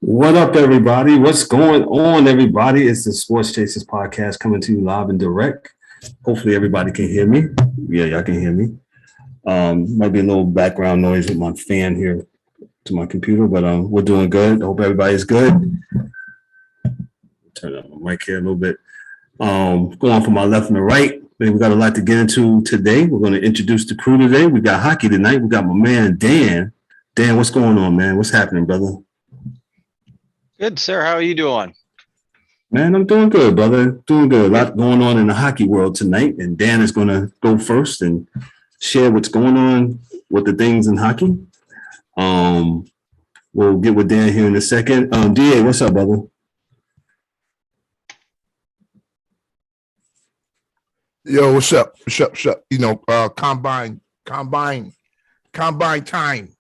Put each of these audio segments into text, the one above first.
What up, everybody? What's going on, everybody? It's the Sports Chasers podcast coming to you live and direct. Hopefully, everybody can hear me. Yeah, y'all can hear me. Might be a little background noise with my fan here to my computer, but we're doing good. Hope everybody's good. Turn up my mic here a little bit. Going from my left and the right. We got a lot to get into today. We're going to introduce the crew today. We got hockey tonight. We got my man Dan. Dan, what's going on, man? What's happening, brother? Good, sir. How are you doing? Man, I'm doing good, brother. Doing good. A lot going on in the hockey world tonight, and Dan is going to go first and share what's going on with the things in hockey. We'll get with Dan here in a second. DA, what's up, brother? Yo, what's up? What's up? You know, combine time. Combine time.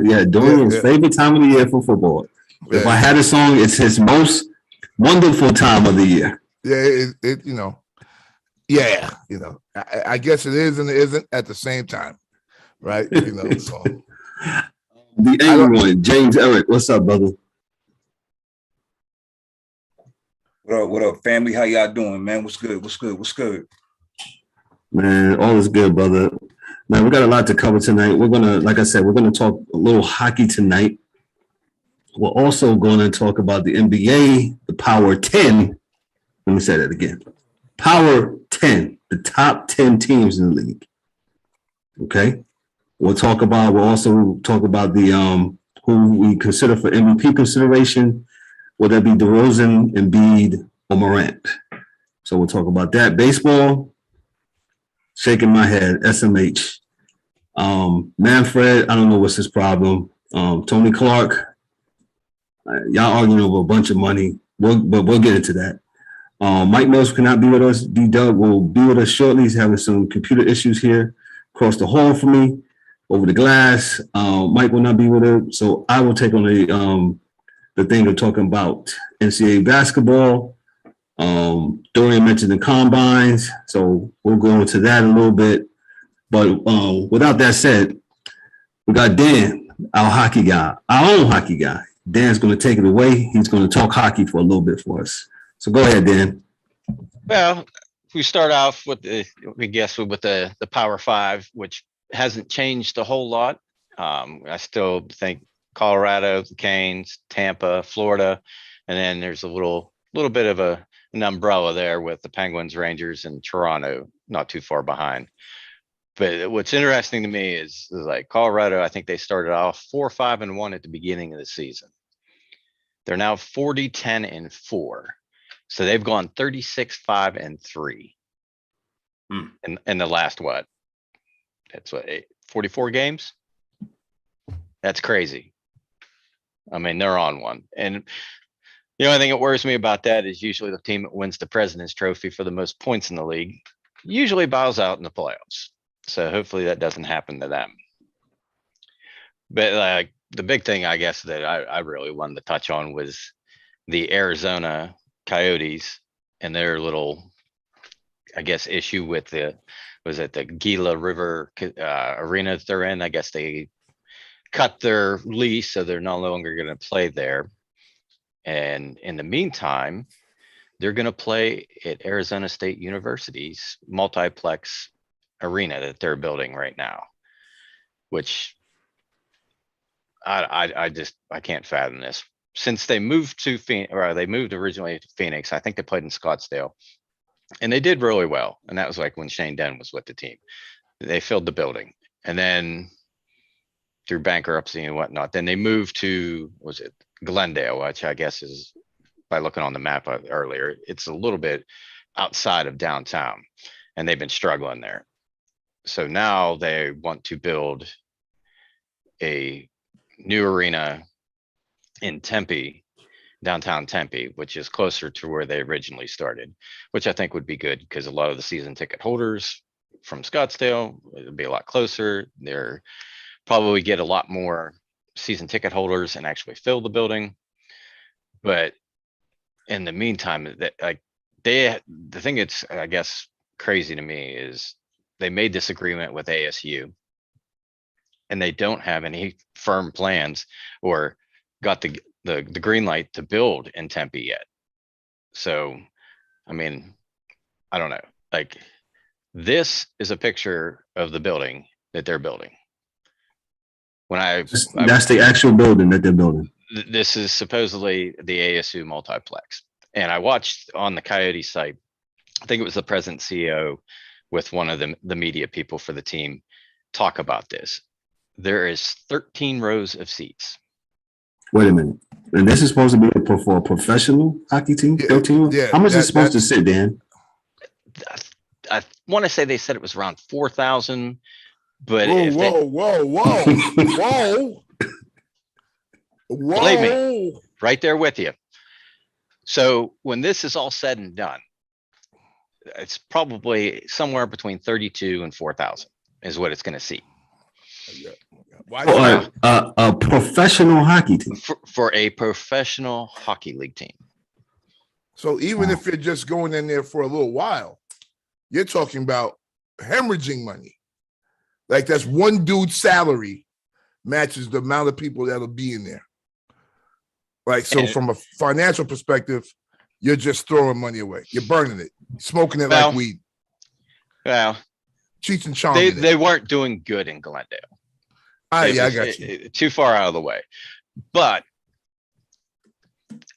Yeah, Dorian's favorite time of the year for football. Yeah. If I had a song, it's his most wonderful time of the year. Yeah, I guess it is and it isn't at the same time, right? You know, so. The angry one, James Eric. What's up, brother? What up, family? How y'all doing, man? What's good? Man, all is good, brother. Man, we got a lot to cover tonight. We're gonna, like I said, we're gonna talk a little hockey tonight. We're also going to talk about the NBA, the Power 10. Let me say that again. Power 10, the top 10 teams in the league. Okay. We'll also talk about the who we consider for MVP consideration, whether it be DeRozan, Embiid, or Morant. So we'll talk about that. Baseball, shaking my head, SMH. Manfred, I don't know what's his problem. Tony Clark, y'all arguing over a bunch of money, but we'll get into that. Mike Mills cannot be with us. D-Dub will be with us shortly. He's having some computer issues here across the hall for me, over the glass. Mike will not be with us, so I will take on the thing of talking about NCAA basketball. Dorian mentioned the combines, so we'll go into that a little bit. But without that said, we got Dan, our hockey guy, our own hockey guy. Dan's going to take it away. He's going to talk hockey for a little bit for us. So go ahead, Dan. Well, we start off with the Power 5, which hasn't changed a whole lot. I still think Colorado, the Canes, Tampa, Florida, and then there's a little bit of an umbrella there with the Penguins, Rangers, and Toronto, not too far behind. But what's interesting to me is like Colorado, I think they started off 4-5-1 at the beginning of the season. They're now 40-10-4. So they've gone 36-5-3 in the last that's 44 games. That's crazy. I mean, they're on one. And the only thing that worries me about that is usually the team that wins the President's Trophy for the most points in the league usually bows out in the playoffs. So hopefully that doesn't happen to them. But the big thing, I guess, that I really wanted to touch on was the Arizona Coyotes and their little, I guess, issue with the Gila River arena that they're in. I guess they cut their lease, so they're no longer going to play there. And in the meantime, they're going to play at Arizona State University's multiplex arena that they're building right now, which I can't fathom this. Since they moved to Phoenix, or they moved originally to Phoenix, I think they played in Scottsdale, and they did really well. And that was like when Shane Dunn was with the team. They filled the building, and then through bankruptcy and whatnot, then they moved to, was it Glendale, which I guess is, by looking on the map earlier, it's a little bit outside of downtown, and they've been struggling there. So now they want to build a new arena in Tempe, downtown Tempe, which is closer to where they originally started, which I think would be good because a lot of the season ticket holders from Scottsdale, it'll be a lot closer. They're probably get a lot more season ticket holders and actually fill the building. But in the meantime, that like the thing it's, I guess, crazy to me is they made this agreement with ASU and they don't have any firm plans or got the green light to build in Tempe yet. So, I mean, I don't know. Like, this is a picture of the building that they're building. That's the actual building that they're building. This is supposedly the ASU multiplex. And I watched on the Coyote site, I think it was the president CEO with one of the media people for the team talk about this. There is 13 rows of seats. Wait a minute. And this is supposed to be for a professional hockey team? 13? Yeah, how much is it supposed to sit, Dan? I want to say they said it was around 4,000, but whoa. Believe me, right there with you. So when this is all said and done, it's probably somewhere between 32 and 4,000 is what it's going to see. Why a professional hockey team? For a professional hockey league team. So even if you're just going in there for a little while, you're talking about hemorrhaging money. Like that's one dude's salary matches the amount of people that'll be in there. Like, so from a financial perspective, you're just throwing money away. You're burning it, smoking it like weed. Well, Cheech and Chong. They weren't doing good in Glendale. I got you. Too far out of the way. But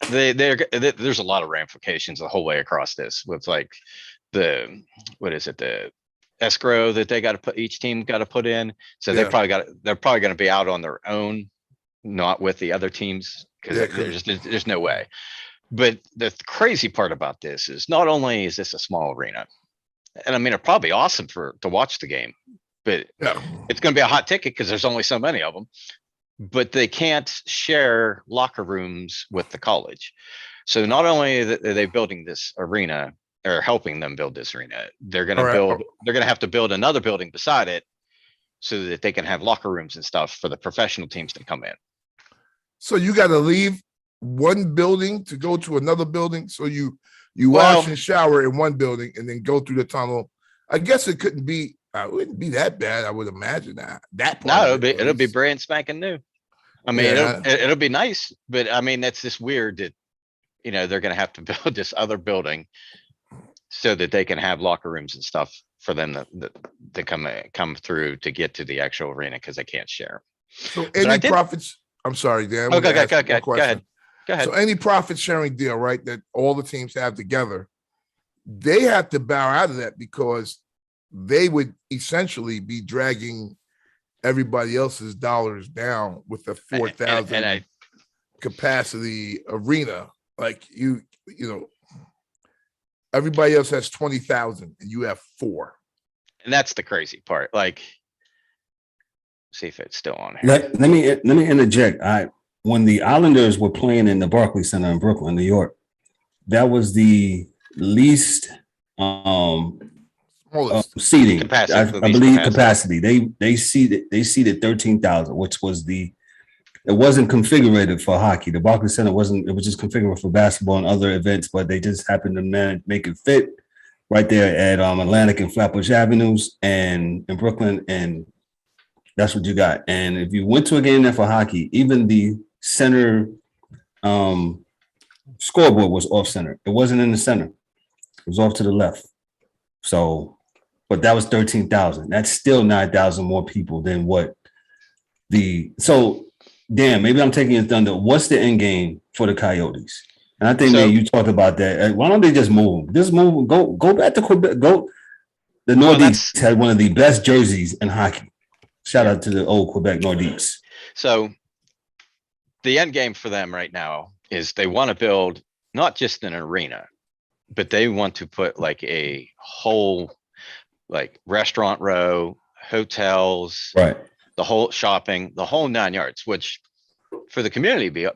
there's a lot of ramifications the whole way across this with like the escrow that they got to put, each team got to put in. So they're probably going to be out on their own, not with the other teams, because there's no way. But the crazy part about this is not only is this a small arena, and I mean, it's probably awesome to watch the game, but it's going to be a hot ticket because there's only so many of them. But they can't share locker rooms with the college. So not only are they building this arena or helping them build this arena, they're going to have to build another building beside it so that they can have locker rooms and stuff for the professional teams to come in. So you got to leave one building to go to another building. So you wash and shower in one building and then go through the tunnel. I guess it wouldn't be that bad. I would imagine that. No, it'll be brand spanking new. I mean, it'll be nice, but I mean, that's just weird that, they're going to have to build this other building so that they can have locker rooms and stuff for them to come through to get to the actual arena because they can't share. So any profits? I'm sorry, Dan. Okay, go ahead. So any profit sharing deal, right, that all the teams have together, they have to bow out of that because they would essentially be dragging everybody else's dollars down with the 4,000 capacity arena. Like everybody else has 20,000 and you have 4. And that's the crazy part. Like, see if it's still on here. Let me interject. When the Islanders were playing in the Barclays Center in Brooklyn, New York, that was the least seating. Capacity, I believe capacity. They seated 13,000, which was it wasn't configured for hockey. The Barclays Center wasn't. It was just configured for basketball and other events, but they just happened to make it fit right there at Atlantic and Flatbush Avenues and in Brooklyn, and that's what you got. And if you went to a game there for hockey, even the center scoreboard was off center. It wasn't in the center. It was off to the left. So, but that was 13,000. That's still 9,000 more people than what Dan, maybe I'm taking your thunder. What's the end game for the Coyotes? And I think that you talked about that. Why don't they just move? Just move. Go back to Quebec. The Nordiques had one of the best jerseys in hockey. Shout out to the old Quebec Nordiques. So the end game for them right now is they want to build not just an arena, but they want to put like a whole like restaurant row, hotels, Right. the whole shopping, the whole 9 yards, which for the community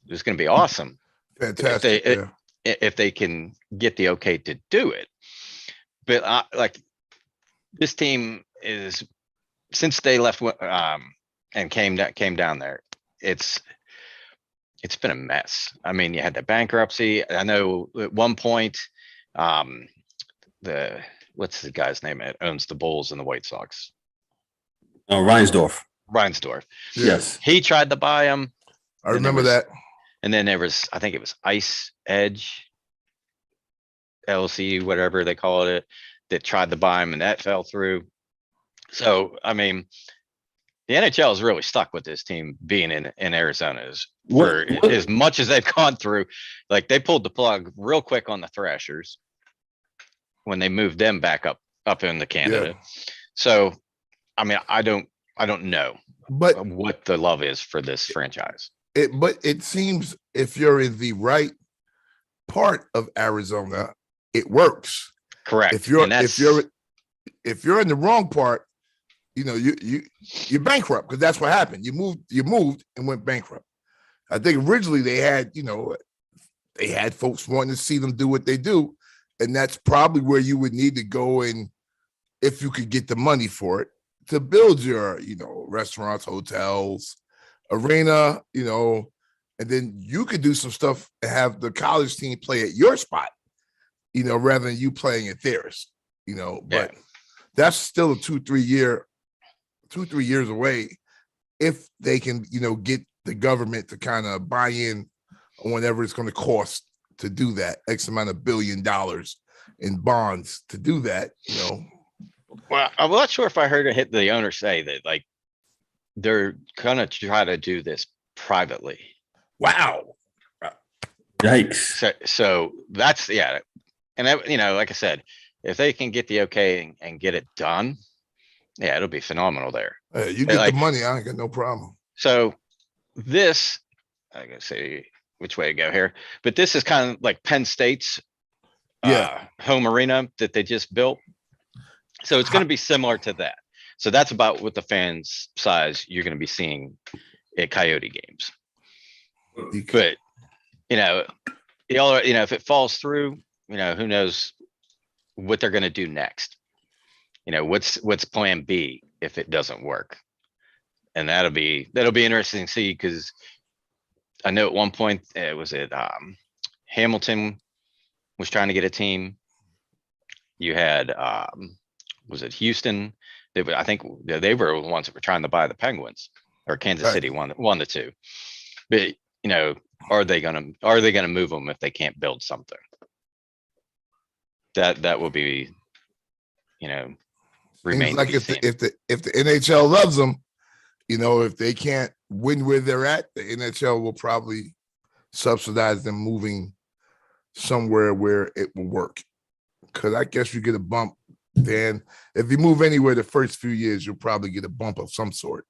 is going to be awesome Fantastic. if they can get the okay to do it. But like this team is, since they left and came down there, it's been a mess. I mean, you had the bankruptcy. I know at one point, what's the guy's name that owns the Bulls and the White Sox? Reinsdorf. Yes. He tried to buy him. I remember that. And then there was, I think it was Ice Edge LLC, whatever they call it, that tried to buy him, and that fell through. So, I mean, the NHL is really stuck with this team being in Arizona for as much as they've gone through. Like, they pulled the plug real quick on the Thrashers when they moved them back up into Canada. Yeah. So, I mean, I don't know what the love is for this franchise. But it seems if you're in the right part of Arizona, it works. Correct. If you're in the wrong part, you know, you're bankrupt, because that's what happened. You moved and went bankrupt. I think originally they had folks wanting to see them do what they do, and that's probably where you would need to go in if you could get the money for it to build your, restaurants, hotels, arena, and then you could do some stuff and have the college team play at your spot, rather than you playing at theirs, but that's still a 2-3 years away if they can, get the government to kind of buy in on whatever it's going to cost to do that, X amount of $1 billion in bonds to do that, Well, I'm not sure if I heard the owner say that, like, they're gonna try to do this privately. Wow. Yikes. So that's, yeah. And that, like I said, if they can get the okay and get it done, yeah, it'll be phenomenal there. You get the money, I ain't got no problem. So this, I gotta say which way to go here, but this is kind of like Penn State's home arena that they just built. So it's going to be similar to that. So that's about what the fans size you're going to be seeing at Coyote games. But, if it falls through, who knows what they're going to do next. What's plan B if it doesn't work? And that'll be interesting to see, because I know at one point Hamilton was trying to get a team. You had was it Houston? I think they were the ones that were trying to buy the Penguins, or Kansas City, one the two. But are they gonna move them if they can't build something? That will be, remain. Like if the NHL loves them, if they can't win where they're at, the NHL will probably subsidize them moving somewhere where it will work. Because I guess you get a bump. Then if you move anywhere the first few years, you'll probably get a bump of some sort.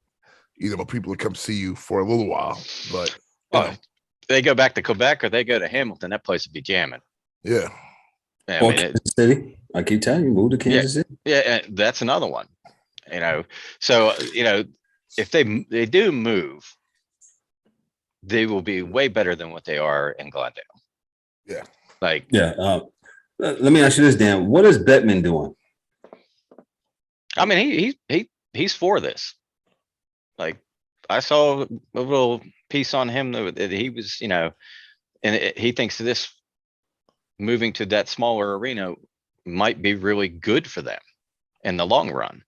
People will come see you for a little while. But they go back to Quebec or they go to Hamilton, that place would be jamming. Yeah. Or Kansas City. I keep telling you, move to Kansas City. Yeah, that's another one. So if they do move, they will be way better than what they are in Glendale. Yeah. Let me ask you this, Dan. What is Bettman doing? I mean, he's for this. Like, I saw a little piece on him that he was, and he thinks this moving to that smaller arena might be really good for them in the long run.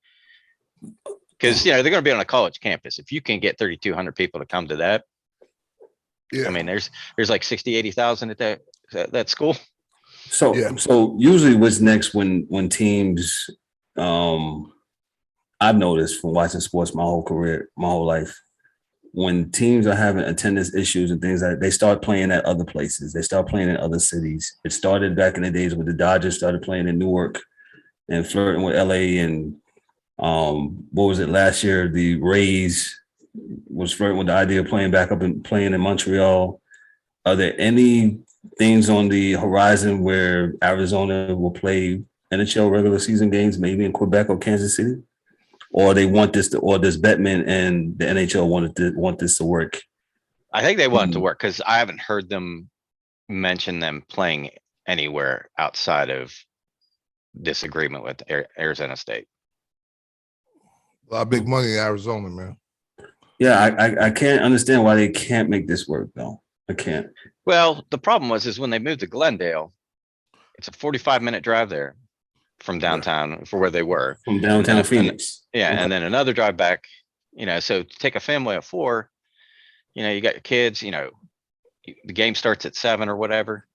Because, they're going to be on a college campus. If you can get 3,200 people to come to that, I mean, there's like 60, 80,000 at that school. So usually what's next when teams, I've noticed from watching sports my whole career, my whole life, when teams are having attendance issues and things like that, they start playing at other places. They start playing in other cities. It started back in the days when the Dodgers started playing in Newark and flirting with LA. And what was it last year? The Rays was flirting with the idea of playing back up and playing in Montreal. Are there any things on the horizon where Arizona will play NHL regular season games, maybe in Quebec or Kansas City? Or they want this to, or does Bettman and the NHL want this to work? I think they want it to work because I haven't heard them mention them playing anywhere outside of this agreement with Arizona State. A lot of big money in Arizona, man. Yeah, I can't understand why they can't make this work, though. I can't. Well, the problem is when they moved to Glendale, it's a 45-minute drive there from downtown for where they were. From downtown Phoenix. Yeah, Okay. and then another drive back, so to take a family of 4, you got your kids, the game starts at 7 or whatever.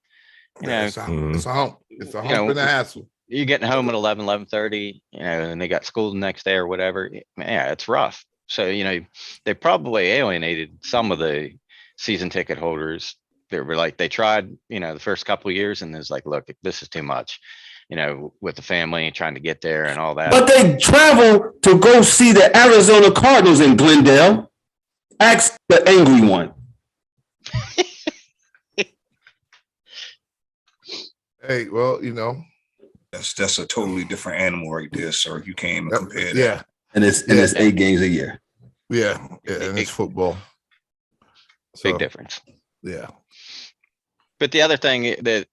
It's a hump. It's a hump and a hassle. You're getting home at 11:30, and they got school the next day or whatever. Yeah, it's rough. So, they probably alienated some of the season ticket holders. They were like, they tried, the first couple of years, and it's like, look, this is too much, with the family and trying to get there and all that. But they travel to go see the Arizona Cardinals in Glendale. Ask the angry one. Hey, well, that's a totally different animal right there, sir. You can't even compare that. Yeah. And it's 8 games a year. Yeah, and it's football. Big difference. Yeah. But the other thing that,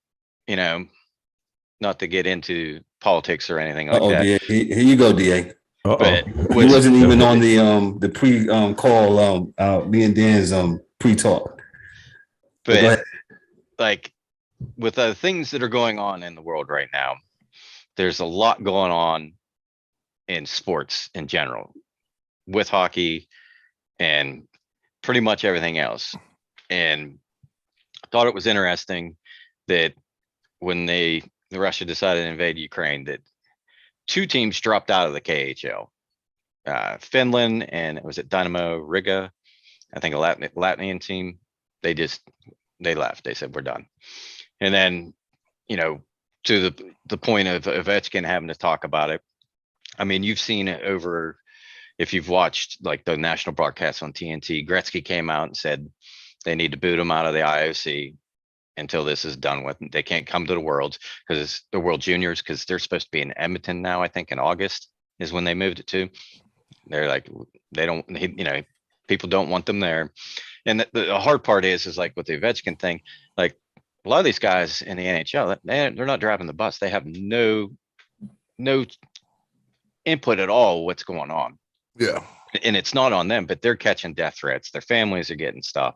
not to get into politics or anything like that. DA. Here you go, DA. But He wasn't even on the pre call, me and Dan's pre-talk. But like with the things that are going on in the world right now, there's a lot going on in sports in general, with hockey and pretty much everything else. And I thought it was interesting that when Russia decided to invade Ukraine, that 2 teams dropped out of the KHL. Finland and was it Dynamo Riga? I think a Latvian team. They left. They said, we're done. And then, to the point of Ovechkin having to talk about it. I mean, you've seen it over, if you've watched like the national broadcast on TNT, Gretzky came out and said they need to boot him out of the IOC until this is done with. They can't come to the Worlds because it's the World Juniors, because they're supposed to be in Edmonton now. I think in August is when they moved it to. They're like, they don't, people don't want them there. And the hard part is like with the Ovechkin thing, like a lot of these guys in the NHL, they're not driving the bus. They have no input at all what's going on. Yeah. And it's not on them, but they're catching death threats. Their families are getting stuff.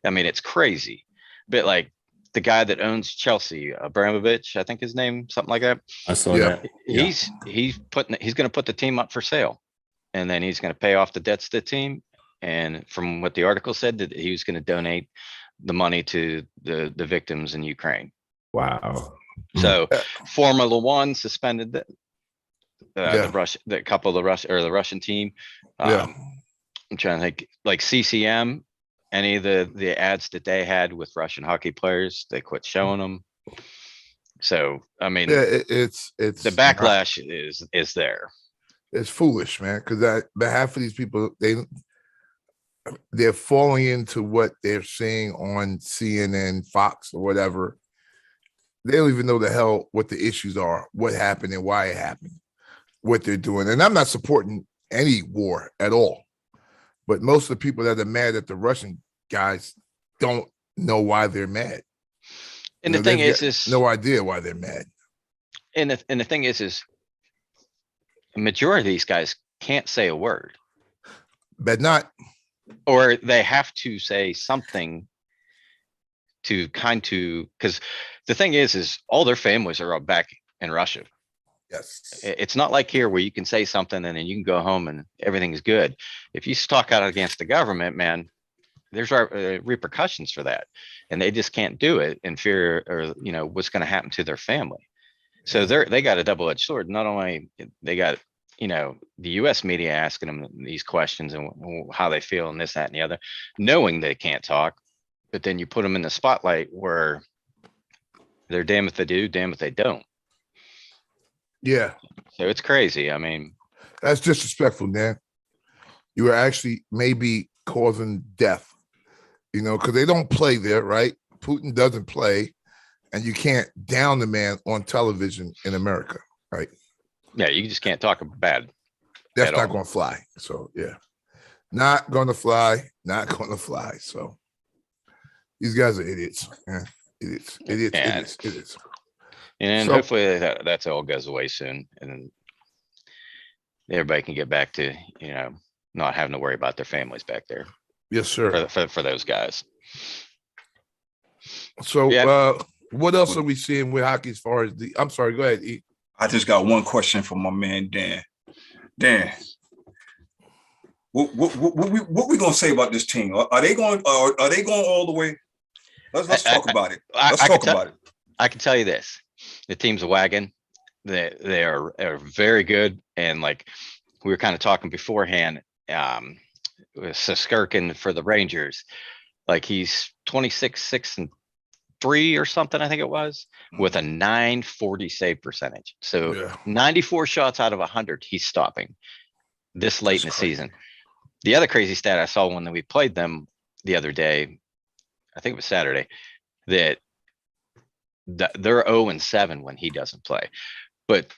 I mean, it's crazy. But like the guy that owns Chelsea, Abramovich, I think his name, something like that. I saw that. He's going to put the team up for sale, and then he's going to pay off the debts to the team. And from what the article said, that he was going to donate the money to the victims in Ukraine. Wow. So Formula One suspended the Russian team. I'm trying to think, like CCM, any of the ads that they had with Russian hockey players, they quit showing them. So I mean, it's the backlash is there. It's foolish, man, because half of these people they're falling into what they're seeing on CNN, Fox, or whatever. They don't even know the hell what the issues are, what happened and why it happened, what they're doing. And I'm not supporting any war at all. But most of the people that are mad at the Russian guys don't know why they're mad. And the thing is no idea why they're mad. And the thing is the majority of these guys can't say a word. But not. Or they have to say something because the thing is all their families are back in Russia. Yes. It's not like here where you can say something and then you can go home and everything's good. If you talk out against the government, man, there's repercussions for that. And they just can't do it in fear or, what's going to happen to their family. So they got a double-edged sword. Not only they got, the US media asking them these questions and how they feel and this, that, and the other, knowing they can't talk, but then you put them in the spotlight where they're damn if they do, damn if they don't. Yeah. So it's crazy. I mean, that's disrespectful, man. You are actually maybe causing death, because they don't play there, right? Putin doesn't play. and you can't down the man on television in America, right? Yeah, you just can't talk bad. That's not going to fly. So yeah, not going to fly. Not going to fly. So these guys are idiots. Yeah. Idiots. And So- hopefully that's all goes away soon, and then everybody can get back to not having to worry about their families back there. Yes, sir. For those guys. So Yeah. what else are we seeing with hockey as far as the? I'm sorry. Go ahead. E. I just got one question for my man Dan. Dan, what we gonna say about this team? Are they going? Are they going all the way? Let's talk about it. Let's talk about it. I can tell you this: the team's a wagon. They are very good, and like we were kind of talking beforehand, with Siskirkin for the Rangers, like he's 26-6-3 or something, I think it was, with a .940 save percentage. So 94 shots out of 100 he's stopping this late in the season. The other crazy stat I saw when we played them the other day, I think it was Saturday, that they're 0-7 when he doesn't play. But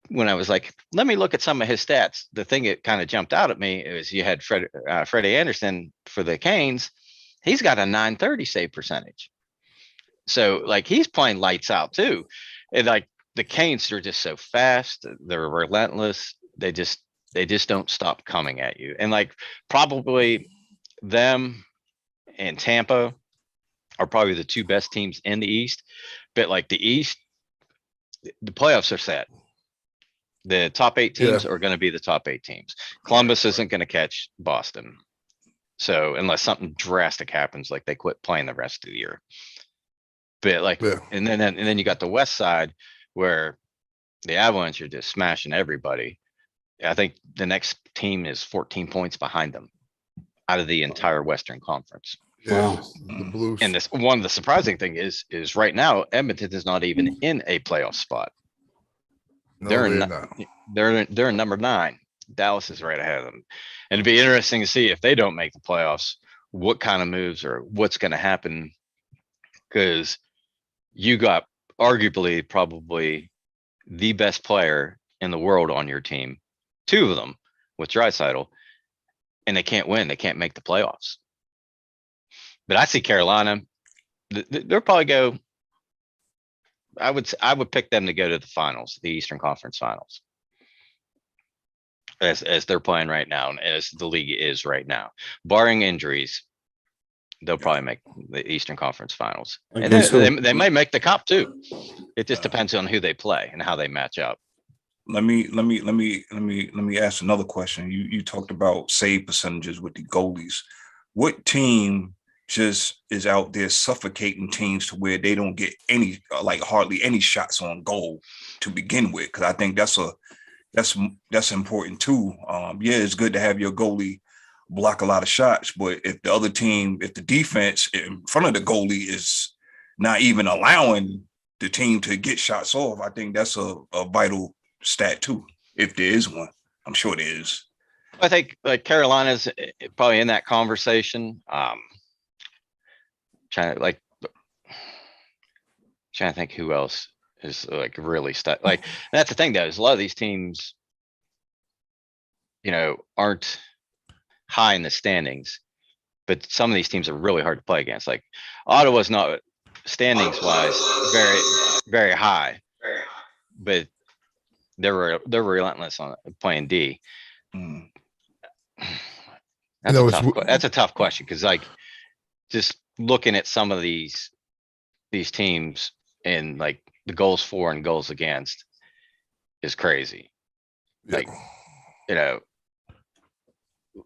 when I was like, let me look at some of his stats, the thing that kind of jumped out at me is you had Freddie Anderson for the Canes. He's got a .930 save percentage. So like he's playing lights out too. And like the Canes are just so fast. They're relentless. They just don't stop coming at you. And like probably them and Tampa are probably the two best teams in the East. But like the East, the playoffs are set. The top 8 teams are going to be the top 8 teams. Columbus isn't going to catch Boston. So unless something drastic happens, like they quit playing the rest of the year. But like, and then you got the West side where the Avalanche are just smashing everybody. I think the next team is 14 points behind them out of the entire Western Conference. Yeah, the Blues. And this one of the surprising thing is right now Edmonton is not even in a playoff spot. No, they're in number 9. Dallas is right ahead of them. And it'd be interesting to see if they don't make the playoffs, what kind of moves or what's going to happen. Because you got arguably probably the best player in the world on your team, 2 of them with Draisaitl, and they can't win. They can't make the playoffs. But I see Carolina, they'll probably go. I would pick them to go to the finals, the Eastern Conference Finals, as they're playing right now, and as the league is right now, barring injuries. They'll probably make the Eastern Conference Finals, and they may make the Cup too. It just depends on who they play and how they match up. Let me ask another question. You talked about save percentages with the goalies. What team just is out there suffocating teams to where they don't get any, like hardly any shots on goal to begin with? Because I think that's important too. It's good to have your goalie block a lot of shots, but if the other team, if the defense in front of the goalie is not even allowing the team to get shots off, I think that's a vital stat too, if there is one. I'm sure there is. I think like Carolina's probably in that conversation. Trying to think who else is like really like that's the thing though, is a lot of these teams, aren't high in the standings, but some of these teams are really hard to play against. Like Ottawa's not standings wise very, very high, but they're relentless on playing D. That's a tough question, because like just looking at some of these teams and like the goals for and goals against is crazy. Like,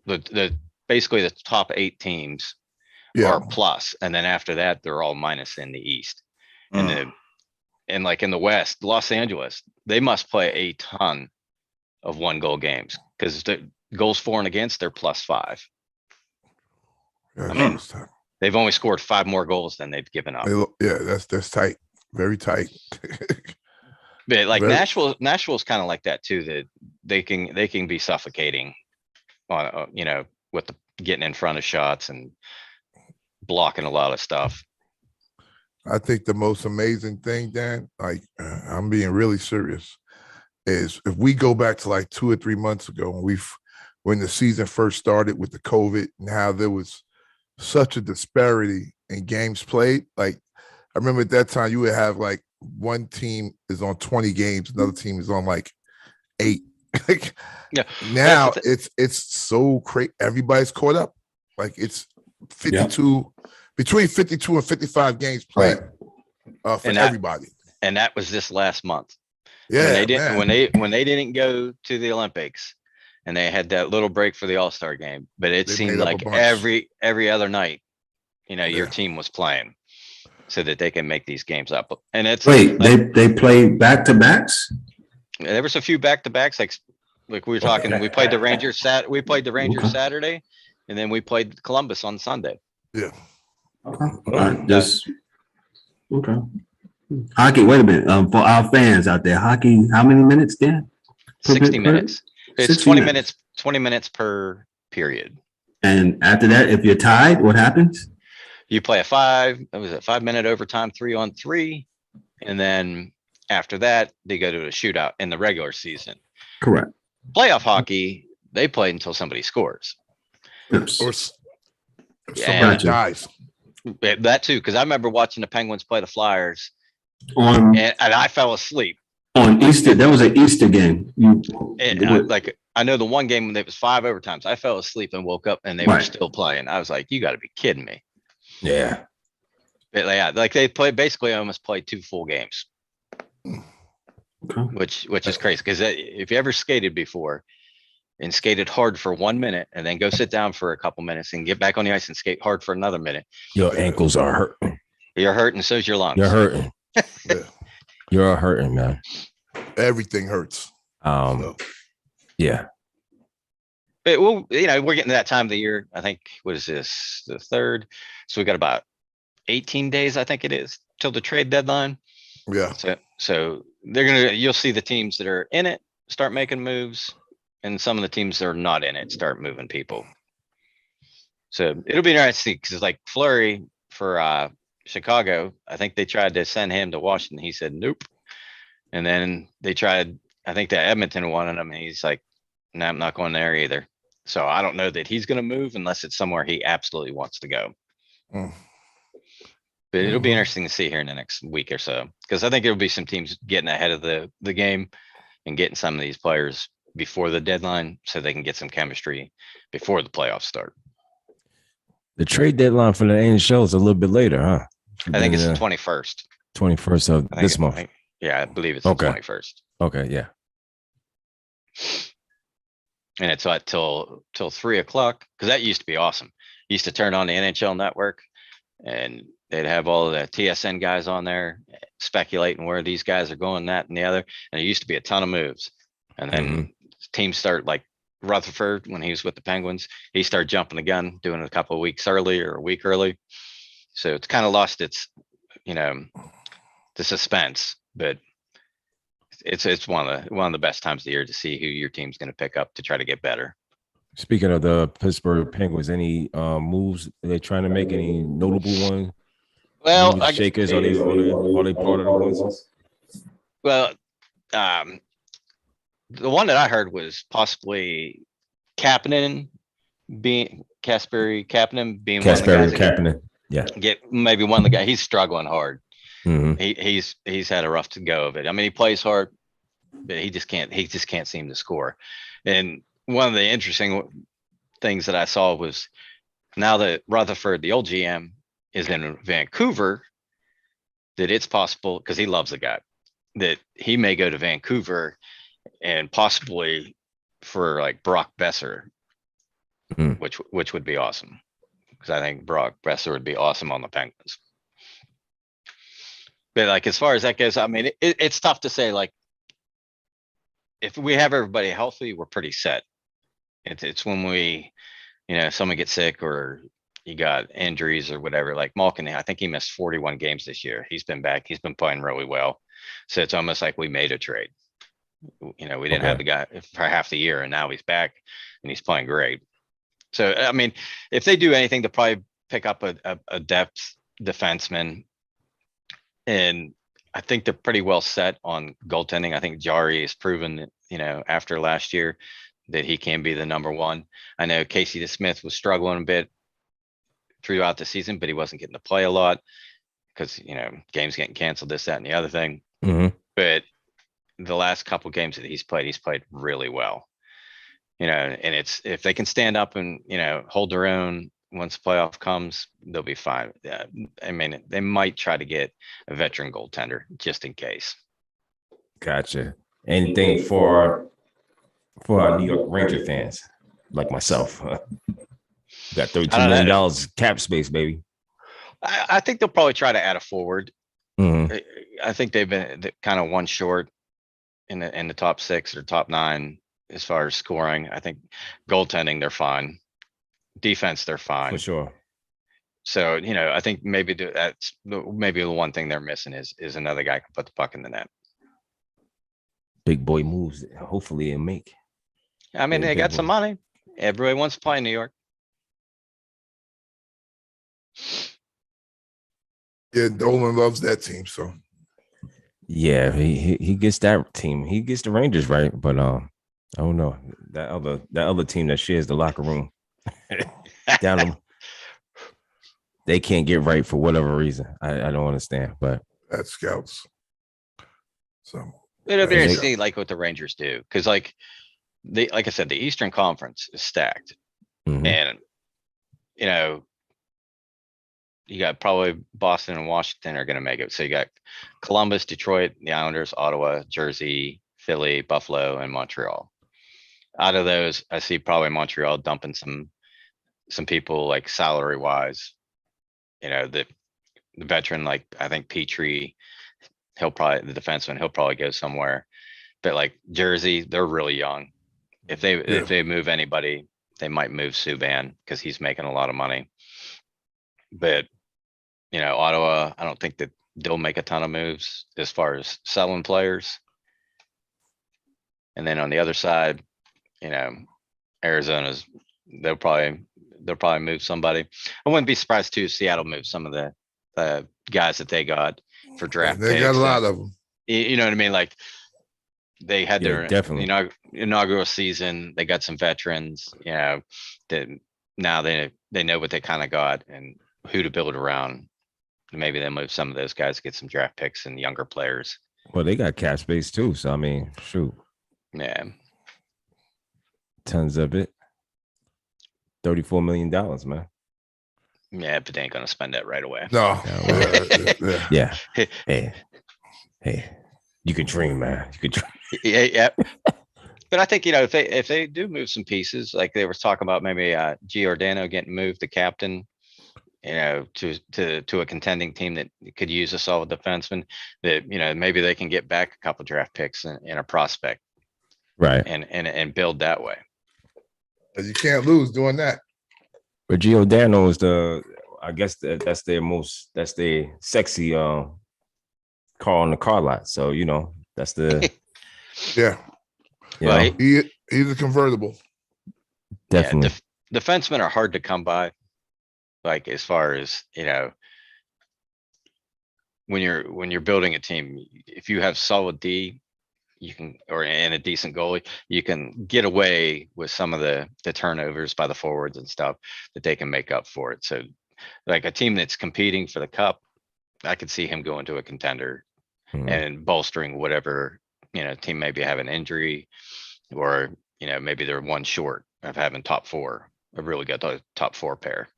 the basically the top 8 teams are plus, and then after that they're all minus in the East. And like in the West, Los Angeles, they must play a ton of 1-goal games, because the goals for and against, they're +5. I mean, they've only scored 5 more goals than they've given up. That's tight, very tight. But like Nashville's kind of like that too. That they can be suffocating on with getting in front of shots and blocking a lot of stuff. I think the most amazing thing, Dan, like I'm being really serious, is if we go back to like 2 or 3 months ago when the season first started with the COVID and how there was such a disparity in games played. Like I remember at that time you would have like one team is on 20 games, another team is on like 8. Yeah. Now it's so crazy. Everybody's caught up. Like it's 52 between 52 and 55 games played for everybody. And that was this last month. Yeah, when they didn't go to the Olympics and they had that little break for the All-Star game, but it seemed like every other night, your team was playing so that they can make these games up. And it's they play back-to-backs? There was a few back-to-backs, like we were talking. We played the Rangers Saturday, and then we played Columbus on Sunday. Yeah. Okay. Hockey. Wait a minute. For our fans out there, hockey. How many minutes, Dan? 60 minutes. It's 20 minutes. 20 minutes per period. And after that, if you're tied, what happens? You play a 5-minute overtime 3-on-3, and then after that, they go to a shootout in the regular season. Correct. Playoff hockey, they play until somebody scores. Or somebody dies. That too, because I remember watching the Penguins play the Flyers, and I fell asleep on Easter. That was an Easter game. I know the one game when it was 5 overtimes. I fell asleep and woke up, and they were still playing. I was like, "You got to be kidding me!" Yeah, like they basically almost played 2 full games, which is crazy. Because if you ever skated before and skated hard for 1 minute and then go sit down for a couple minutes and get back on the ice and skate hard for another minute, your ankles are hurting. You're hurting, so's your lungs. You're hurting. You're hurting, man. Everything hurts. Yeah. But we're getting to that time of the year. I think, what is this, the 3rd? So we got about 18 days, I think it is, till the trade deadline. Yeah. So you'll see the teams that are in it start making moves, and some of the teams that are not in it start moving people. So it'll be interesting because like Fleury for Chicago, I think they tried to send him to Washington. He said nope. And then they tried, I think that Edmonton wanted him, and he's like, no, I'm not going there either. So I don't know that he's going to move unless it's somewhere he absolutely wants to go. But it'll be interesting to see here in the next week or so, because I think there'll be some teams getting ahead of the game and getting some of these players before the deadline so they can get some chemistry before the playoffs start. The trade deadline for the NHL is a little bit later, huh? I think it's the 21st. 21st of this month. I believe it's the 21st. Okay, yeah. And it's till 3:00, because that used to be awesome. Used to turn on the NHL network and they'd have all of the TSN guys on there speculating where these guys are going, that and the other. And it used to be a ton of moves. And then teams start, like Rutherford, when he was with the Penguins, he started jumping the gun, doing it a couple of weeks early or a week early. So it's kind of lost its, the suspense, but it's one of the best times of the year to see who your team's going to pick up to try to get better. Speaking of the Pittsburgh Penguins, any moves they're trying to make? Any notable one? Well, shakers, are they part of the ones? Well, the one that I heard was possibly Kapanen being one of the guys. Yeah. Get maybe one of the guys. He's struggling hard. He's had a rough to go of it. I mean, he plays hard, but he just can't seem to score. And one of the interesting things that I saw was, now that Rutherford, the old GM, is in Vancouver, that it's possible, because he loves the guy, that he may go to Vancouver and possibly for like Brock Besser, which would be awesome, because I think Brock Besser would be awesome on the Penguins. But like, as far as that goes, I mean, it's tough to say. Like, if we have everybody healthy, we're pretty set. It's when someone gets sick or you got injuries or whatever. Like Malkin, I think he missed 41 games this year. He's been back. He's been playing really well. So it's almost like we made a trade. We didn't have the guy for half the year, and now he's back and he's playing great. So, I mean, if they do anything, they'll probably pick up a depth defenseman And I think they're pretty well set on goaltending. I think Jari has proven that, after last year that he can be the number one. I know Casey DeSmith was struggling a bit throughout the season, but he wasn't getting to play a lot because, games getting canceled, this, that, and the other thing. Mhm. But the last couple games that he's played really well. And it's, if they can stand up and, hold their own once playoff comes, they'll be fine. Yeah. I mean, they might try to get a veteran goaltender just in case. Gotcha. Anything for our New York Ranger fans like myself? Got $32 million cap space, baby. I think they'll probably try to add a forward. Mhm. I think they've been kind of one short in the top 6 or top 9 as far as scoring. I think goaltending, they're fine. Defense, they're fine. For sure. So, I think maybe that's maybe the one thing they're missing is another guy who can put the puck in the net. Big boy moves. Hopefully it'll make. I mean, Yeah, they big got some boy. money. Everybody wants to play in New York. Yeah, Dolan loves that team. So Yeah, he gets that team. He gets the Rangers right, but I don't know that other team that shares the locker room down. They can't get right for whatever reason. I don't understand, but that's scouts. So It'll be They- interesting to see like what the Rangers do. Because like I said, the Eastern Conference is stacked. mhm. And, you got probably Boston and Washington are going to make it. So you got Columbus, Detroit, the Islanders, Ottawa, Jersey, Philly, Buffalo, and Montreal. Out of those, I see probably Montreal dumping some people like salary wise. The veteran, like I think Petrie, the defenseman, he'll probably go somewhere. But like Jersey, they're really young. If they move anybody, they might move Subban because he's making a lot of money. But Ottawa, I don't think that they'll make a ton of moves as far as selling players. And then on the other side, Arizona's they'll probably move somebody. I wouldn't be surprised too if Seattle moves some of the guys that they got for draft they picks. got a lot of them. You know what I mean? Like they had Yeah, their definitely. inaugural season. They got some veterans, that now they know what they kind of got and who to build around. Maybe they'll move some of those guys, get some draft picks and younger players. Well, they got cap space too, so I mean, shoot, Yeah. tons of it. $34 million, man. Yeah, but they ain't gonna spend that right away. No. Yeah. Hey, you can dream, man. You can dream. Yeah. But I think, if they do move some pieces, like they were talking about maybe Giordano getting moved, the captain, to a contending team that could use a solid defenseman, that, maybe they can get back a couple draft picks and a prospect. Right. And build that way. You can't lose doing that. But Giordano is I guess that's their sexy car on the car lot. So, that's the Yeah. Well, He's a convertible. definitely. Yeah, defensemen are hard to come by. Like as far as, when you're building a team, if you have solid D, you can, and a decent goalie, you can get away with some of the turnovers by the forwards and stuff that they can make up for it. So like a team that's competing for the cup, I could see him going to a contender and bolstering whatever, team maybe have an injury or, maybe they're one short of having top 4, a really good top 4 pair.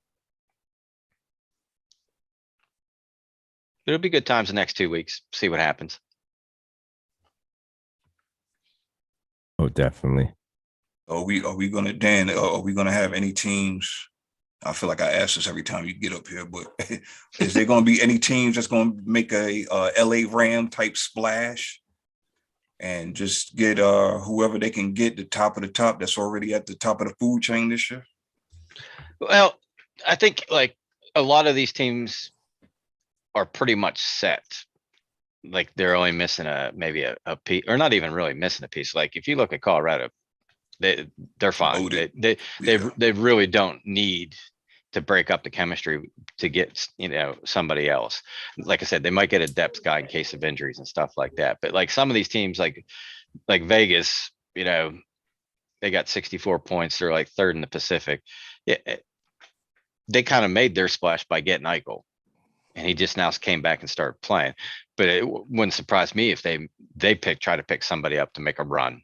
It'll be good times the next 2 weeks. See what happens. Oh, definitely. Are we gonna, Dan? Are we gonna have any teams? I feel like I ask this every time you get up here, but is there gonna be any teams that's gonna make a LA Ram type splash and just get whoever they can get, the top of the top that's already at the top of the food chain this year? Well, I think like a lot of these teams are pretty much set. Like they're only missing maybe a piece, or not even really missing a piece. Like if you look at Colorado, they're fine. Loaded. They really don't need to break up the chemistry to get, somebody else. Like I said, they might get a depth guy in case of injuries and stuff like that. But like some of these teams, like Vegas, they got 64 points. They're like third in the Pacific. Yeah, they kind of made their splash by getting Eichel, and he just now came back and started playing. But it wouldn't surprise me if they try to pick somebody up to make a run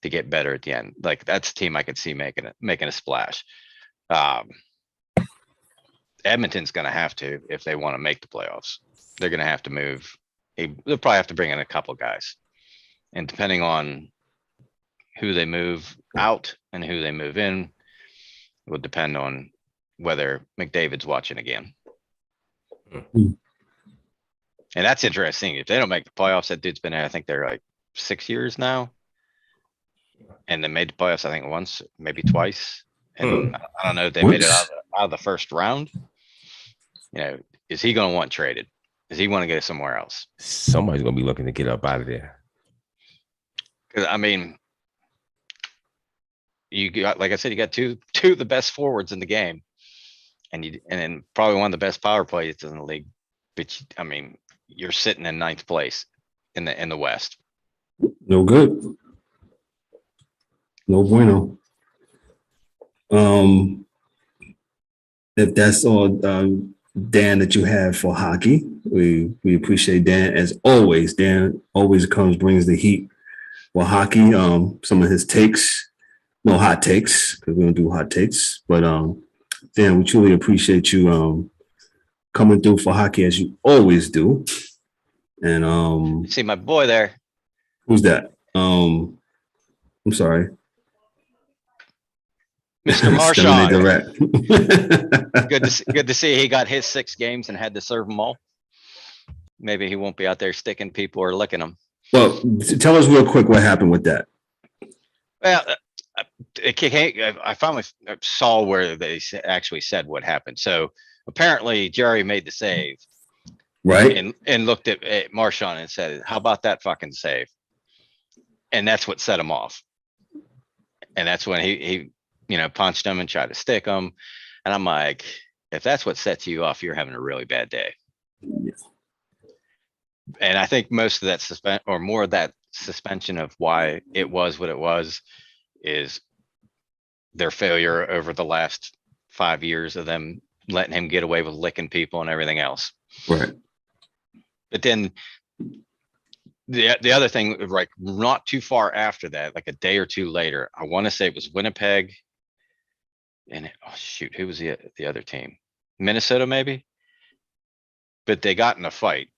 to get better at the end. Like that's a team I could see making a splash. Edmonton's going to have to, if they want to make the playoffs, they're going to have to move. They'll probably have to bring in a couple guys, and depending on who they move out and who they move in, will depend on whether McDavid's watching again. Mm-hmm. And that's interesting. If they don't make the playoffs, that dude's been there, I think they're like 6 years now. And they made the playoffs, I think once, maybe twice. And I don't know if they made it out of the first round. Is he going to want traded? Does he want to go somewhere else? Somebody's going to be looking to get up out of there. Because I mean, you got, like I said, you got two of the best forwards in the game, and then probably one of the best power plays in the league. But I mean, you're sitting in ninth place in the West. No good. No bueno. If that's all, Dan, that you have for hockey, we appreciate Dan as always. Dan always brings the heat for hockey. Some of his takes. No hot takes, because we don't do hot takes. But Dan, we truly appreciate you coming through for hockey as you always do. And see my boy there. Who's that? I'm sorry. Mr. Marchand. Good to see he got his 6 games and had to serve them all. Maybe he won't be out there sticking people or licking them. Well, tell us real quick what happened with that. Well, I finally saw where they actually said what happened. So apparently Jerry made the save, right? And looked at Marchand and said, "How about that fucking save?" And that's what set him off. And that's when he punched him and tried to stick him. And I'm like, if that's what sets you off, you're having a really bad day. Yeah. And I think most of that more of that suspension of why it was what it was is their failure over the last 5 years of them letting him get away with licking people and everything else. Right. But then the other thing, like not too far after that, like a day or two later, I want to say it was Winnipeg. And who was the other team? Minnesota, maybe. But they got in a fight.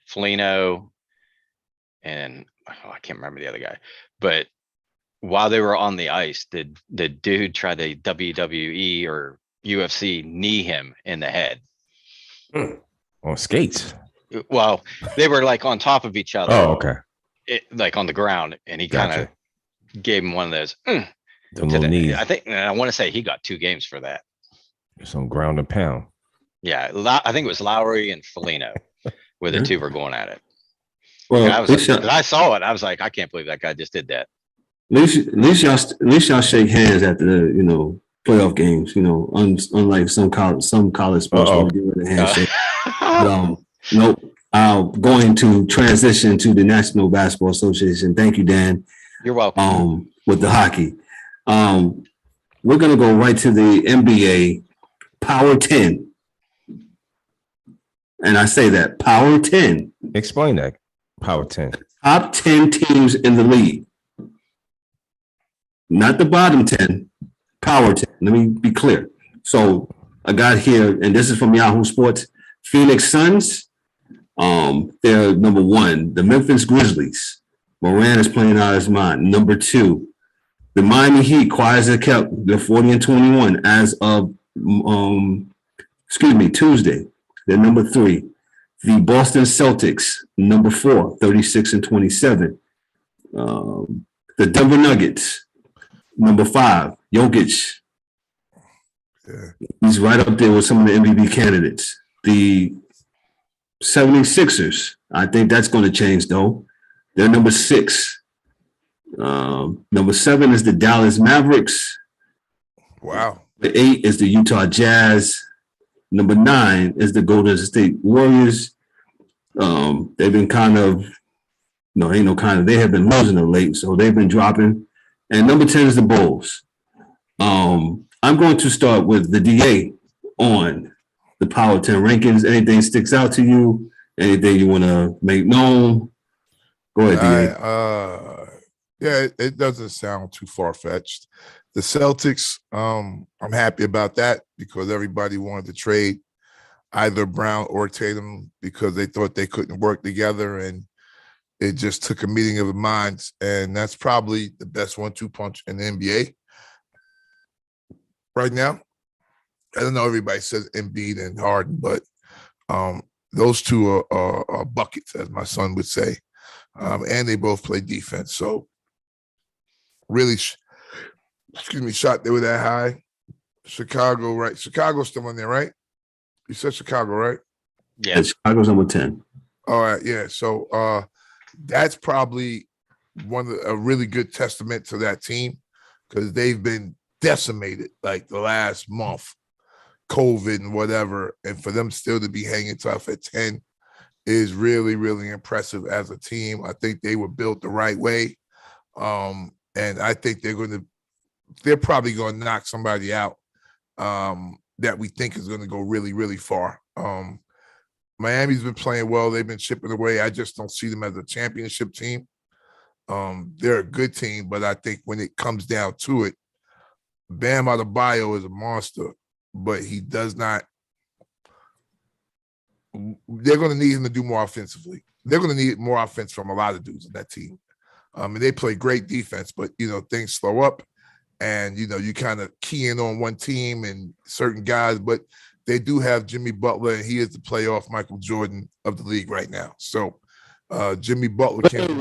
Foligno and I can't remember the other guy. But while they were on the ice, the dude tried to WWE or UFC knee him in the head. On skates. Well, they were like on top of each other. Oh, okay. Like on the ground, and he kind of gave him one of those. Knees. I think I want to say he got 2 games for that. Some ground and pound. Yeah, I think it was Lowry and Foligno, where the two were going at it. Well, I saw it. I was like, I can't believe that guy just did that. At least y'all shake hands after the playoff games. Unlike some college sports where we do with a handshake. Nope. I'm going to transition to the National Basketball Association. Thank you, Dan. You're welcome. With the hockey, we're gonna go right to the NBA Power 10. And I say that Power 10. Explain that. Power 10. Top 10 teams in the league. Not the bottom 10. Power 10. Let me be clear. So I got here, and this is from Yahoo Sports. Phoenix Suns. They're number 1. The Memphis Grizzlies. Moran is playing out his mind. Number 2. The Miami Heat, quiet as it kept. They're 40-21 as of Tuesday. They're number 3. The Boston Celtics, number 4, 36-27. The Denver Nuggets, number 5, Jokic. Yeah. He's right up there with some of the MVP candidates. The 76ers, I think that's going to change, though. They're number 6. Number 7 is the Dallas Mavericks. Wow. Number 8 is the Utah Jazz. Number 9 is the Golden State Warriors. They've been kind of, they have been losing of late, so they've been dropping. And number 10 is the Bulls. I'm going to start with the DA on the Power 10 rankings. Anything sticks out to you? Anything you want to make known? Go ahead, DA. Yeah, it doesn't sound too far-fetched. The Celtics, I'm happy about that because everybody wanted to trade either Brown or Tatum because they thought they couldn't work together, and it just took a meeting of the minds, and that's probably the best 1-2 punch in the NBA right now. I don't know, everybody says Embiid and Harden, but those two are buckets, as my son would say, and they both play defense. So really, shot they were that high. Chicago, right? Chicago's still in there, right? You said Chicago, right? Yeah. Chicago's number 10. All right, yeah. So that's probably a really good testament to that team because they've been decimated like the last month, COVID and whatever, and for them still to be hanging tough at 10 is really, really impressive as a team. I think they were built the right way, and I think they're probably going to knock somebody out that we think is going to go really, really far. Miami's been playing well. They've been chipping away. I just don't see them as a championship team. They're a good team, but I think when it comes down to it, Bam Adebayo is a monster, but he does not. They're going to need him to do more offensively. They're going to need more offense from a lot of dudes in that team. And they play great defense, but, things slow up and, you kind of key in on one team and certain guys, but they do have Jimmy Butler, and he is the playoff Michael Jordan of the league right now. So Jimmy Butler can't.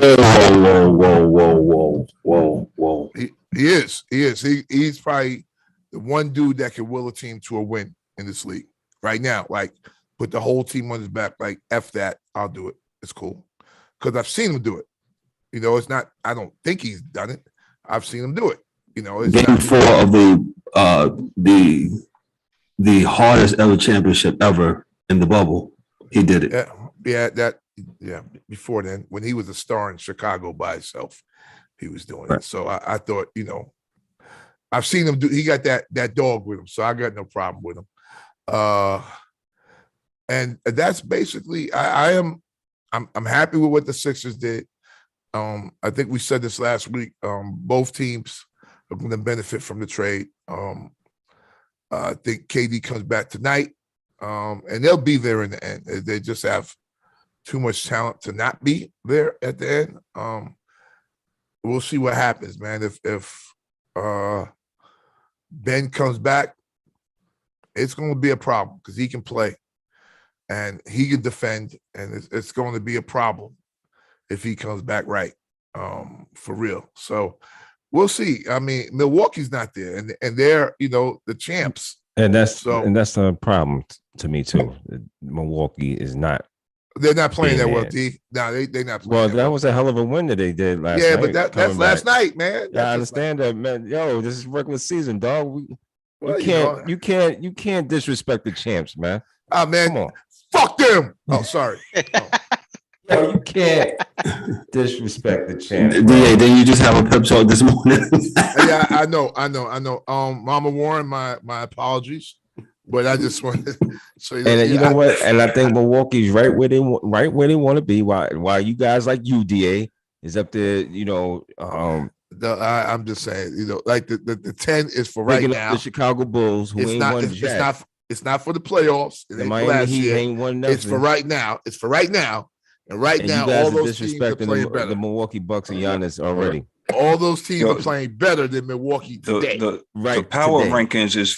Whoa. He is. He's probably the one dude that can will a team to a win in this league right now. Like, put the whole team on his back. Like, F that. I'll do it. It's cool. Because I've seen him do it. It's not, I don't think he's done it. I've seen him do it. It's Game 4 of the hardest ever championship ever in the bubble. He did it. Yeah. Before then, when he was a star in Chicago by himself, he was doing it. So I thought, I've seen him do. He got that dog with him, so I got no problem with him. And that's basically. I'm happy with what the Sixers did. I think we said this last week. Both teams are going to benefit from the trade. I think KD comes back tonight, and they'll be there in the end. They just have too much talent to not be there at the end. We'll see what happens, man. If Ben comes back, it's going to be a problem because he can play and he can defend, and it's going to be a problem if he comes back right, for real. So we'll see. I mean, Milwaukee's not there, and they're the champs, and that's the problem to me too. Milwaukee is not. They're not playing that well, D. No, they're not playing. Well, that was a hell of a win that they did last night. Yeah, but that's last night, man. I understand that, man. Yo, this is regular season, dog. You can't disrespect the champs, man. Oh, man. Come on. Fuck them. Oh, sorry. Yo, you can't disrespect the champs. DA, then you just have a pep talk this morning. Yeah, I know. Mama Warren, my apologies. But I just wanted to say that. And you know what? And I think Milwaukee's right where they want to be. While you guys like DA is up there, I'm just saying, like the 10 is for right now. The Chicago Bulls, who ain't won jack. It's not for the playoffs. The Miami Heat ain't won nothing. It's for right now. And right now, all those teams are playing better. The Milwaukee Bucks and Giannis already. All those teams are playing better than Milwaukee today. The power rankings is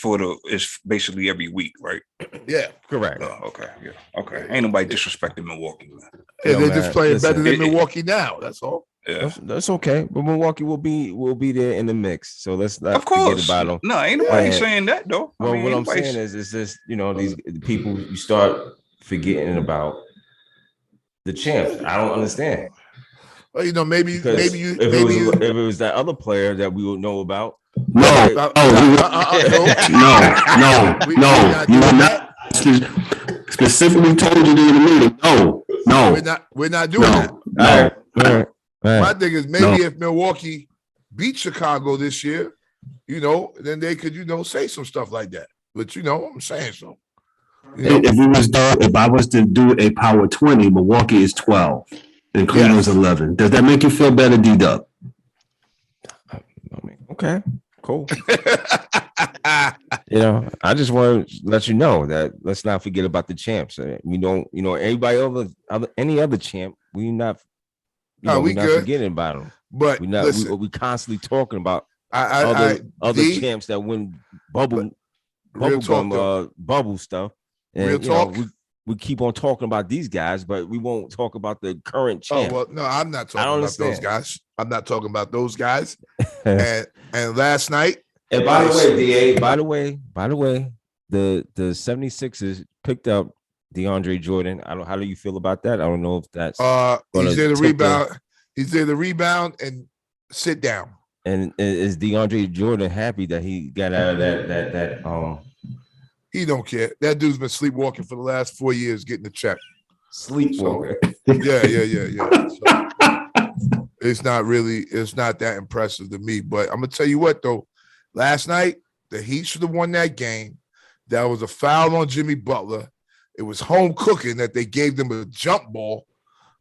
basically every week, right? Yeah, correct. Okay, yeah, okay. Ain't nobody disrespecting Milwaukee, man. Yeah, they're just playing better than Milwaukee now. That's all. Yeah, that's okay. But Milwaukee will be there in the mix. So let's not forget about them. No, ain't nobody saying that though. Well, what I'm saying is, it's just these people you start forgetting about the champs. I don't understand. Well, maybe if it was that other player that we would know about, No, We you were not specifically told you in the meeting. No. We're not doing that. No. All right. My thing is maybe if Milwaukee beat Chicago this year, then they could, say some stuff like that. But I'm saying so. If I was to do a power 20, Milwaukee is 12 and Cleveland's 11. Does that make you feel better, D-Dub? Okay, cool. I just want to let you know that let's not forget about the champs. We don't, any other champ, we're not forgetting about them. But we constantly talking about other champs that win bubble stuff. And real talk. We keep on talking about these guys, but we won't talk about the current champ. Oh well, no, I'm not talking about those guys. I'm not talking about those guys. and last night. And by the way, DA, by the way, the 76ers picked up DeAndre Jordan. How do you feel about that? I don't know if that's he's there to rebound. He's there to rebound and sit down. And is DeAndre Jordan happy that he got out of that He don't care. That dude's been sleepwalking for the last 4 years getting the check. Sleepwalker. So, yeah. So, it's not that impressive to me. But I'm gonna tell you what though, last night the Heat should have won that game. That was a foul on Jimmy Butler. It was home cooking that they gave them a jump ball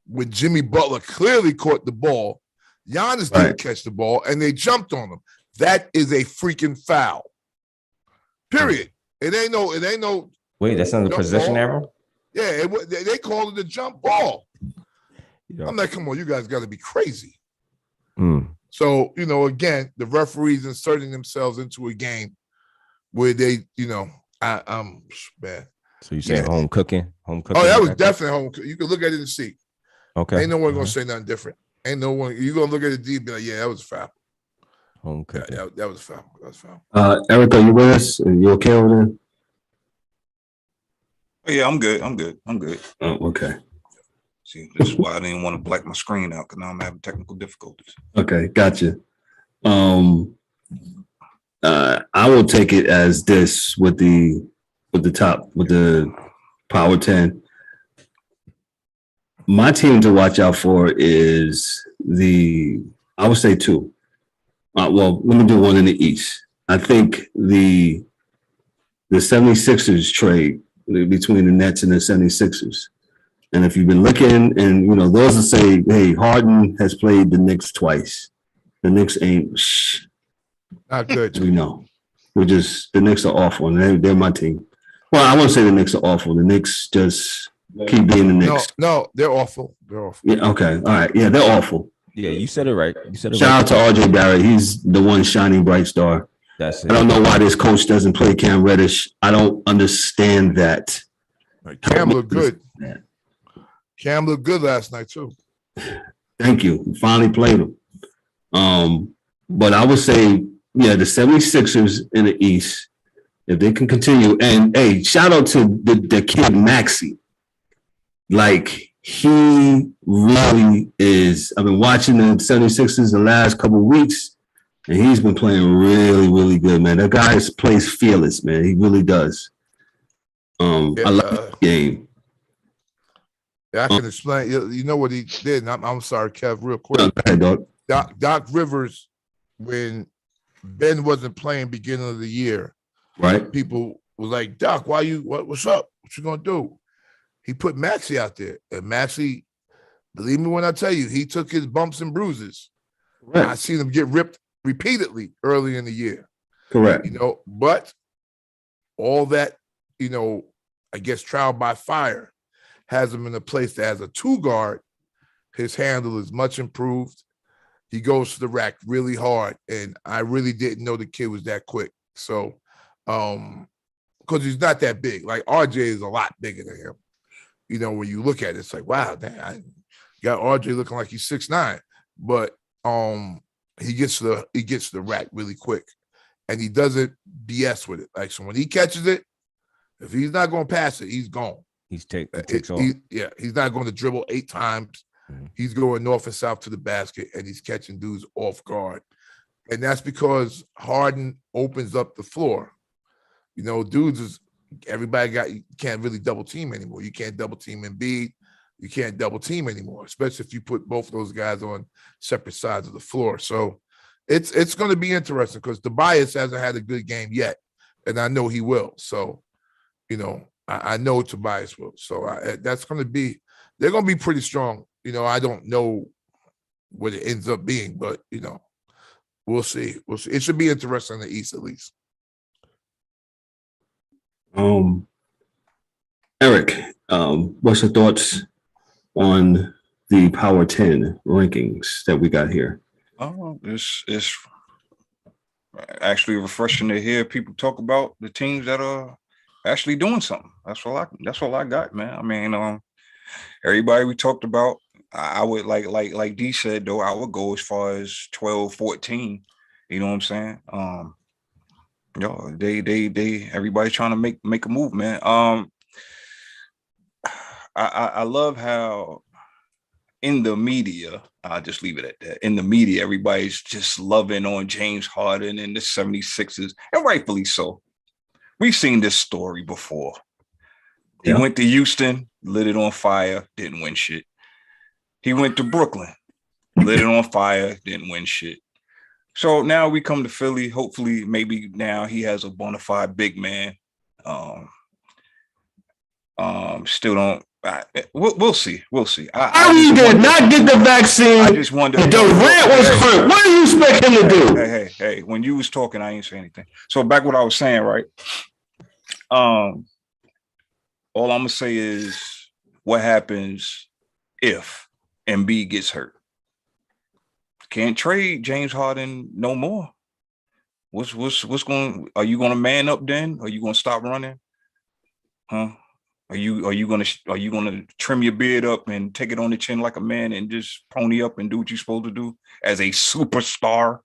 when Jimmy Butler clearly caught the ball. Giannis didn't catch the ball, and they jumped on him. That is a freaking foul. Period. It ain't no. Wait, that's not the possession error? Yeah, they called it a jump ball. I'm like, come on, you guys got to be crazy. So, again, the referees inserting themselves into a game where they, I'm bad. So you saying home cooking? Oh, that was definitely home cooking. You can look at it and see. Okay. Ain't no one going to say nothing different. Ain't no one. You're going to look at the D and be like, yeah, that was a foul. Home cooking. Yeah, that was a foul. That was a foul. Eric, are you with us? Are you okay over there? Oh, yeah, I'm good. Oh, okay. See, this is why I didn't want to black my screen out, because now I'm having technical difficulties. Okay, gotcha. I will take it as this with the Power 10. My team to watch out for is I would say two. Well, let me do one in the East. I think the 76ers trade between the Nets and the 76ers. And if you've been looking, and those that say, hey, Harden has played the Knicks twice. The Knicks ain't not good. We know. The Knicks are awful, and they're my team. Well, I won't say the Knicks are awful. The Knicks just keep being the Knicks. No, they're awful. Yeah, okay. All right. Yeah, they're awful. Yeah, you said it right. Shout out to RJ Barrett. He's the one shining bright star. That's it. I don't know why this coach doesn't play Cam Reddish. I don't understand that. Cam looked good. Cam looked good last night too. Thank you. We finally played him. But I would say, the 76ers in the East, if they can continue, and hey, shout out to the kid Maxey. Like, he really is. I've been watching the 76ers the last couple of weeks, and he's been playing really, really good, man. That guy plays fearless, man. He really does. I love the game. Yeah, I can explain. You know what he did? And I'm sorry, Kev, real quick. Okay, Doc. Doc Rivers, when Ben wasn't playing beginning of the year, right? People were like, Doc, what's up? What you gonna do? He put Maxey out there, and Maxey, believe me when I tell you, he took his bumps and bruises. Right. I seen him get ripped repeatedly early in the year. Correct. But all that, I guess trial by fire has him in a place that has a 2-guard. His handle is much improved. He goes to the rack really hard, and I really didn't know the kid was that quick. So, because he's not that big. Like RJ is a lot bigger than him. When you look at it, it's like, wow, damn, I got RJ looking like he's 6'9", but he gets to the rack really quick, and he doesn't BS with it. Like, so when he catches it, if he's not going to pass it, he's gone. He takes off. He's not going to dribble 8 times. Mm-hmm. He's going north and south to the basket, and he's catching dudes off guard. And that's because Harden opens up the floor. You know, everybody can't really double team anymore. You can't double team Embiid. You can't double team anymore, especially if you put both of those guys on separate sides of the floor. So it's going to be interesting because Tobias hasn't had a good game yet, and I know he will. So, you know, I know Tobias will. So they're going to be pretty strong. You know, I don't know what it ends up being, but, you know, we'll see. It should be interesting in the East at least. Eric, what's your thoughts on the Power 10 rankings that we got here? Oh, it's actually refreshing to hear people talk about the teams that are actually doing something. That's all I got, man. I mean, everybody we talked about, I would like D said though, I would go as far as 12, 14. You know what I'm saying? You know, they everybody's trying to make a move, man. I love how in the media, I'll just leave it at that. In the media, everybody's just loving on James Harden and the 76ers, and rightfully so. We've seen this story before. He went to Houston, lit it on fire, didn't win shit. He went to Brooklyn, lit it on fire, didn't win shit. So now we come to Philly. Hopefully, maybe now he has a bona fide big man. Still don't. We'll see. We'll see. He did not get the vaccine. I just wonder. Durant was hurt. What do you expect him to do? Hey. When you was talking, I ain't say anything. So back what I was saying, right? All I'm gonna say is what happens if Embiid gets hurt. Can't trade James Harden no more. What's going? Are you gonna man up then? Are you gonna stop running? Huh? Are you gonna trim your beard up and take it on the chin like a man and just pony up and do what you're supposed to do as a superstar?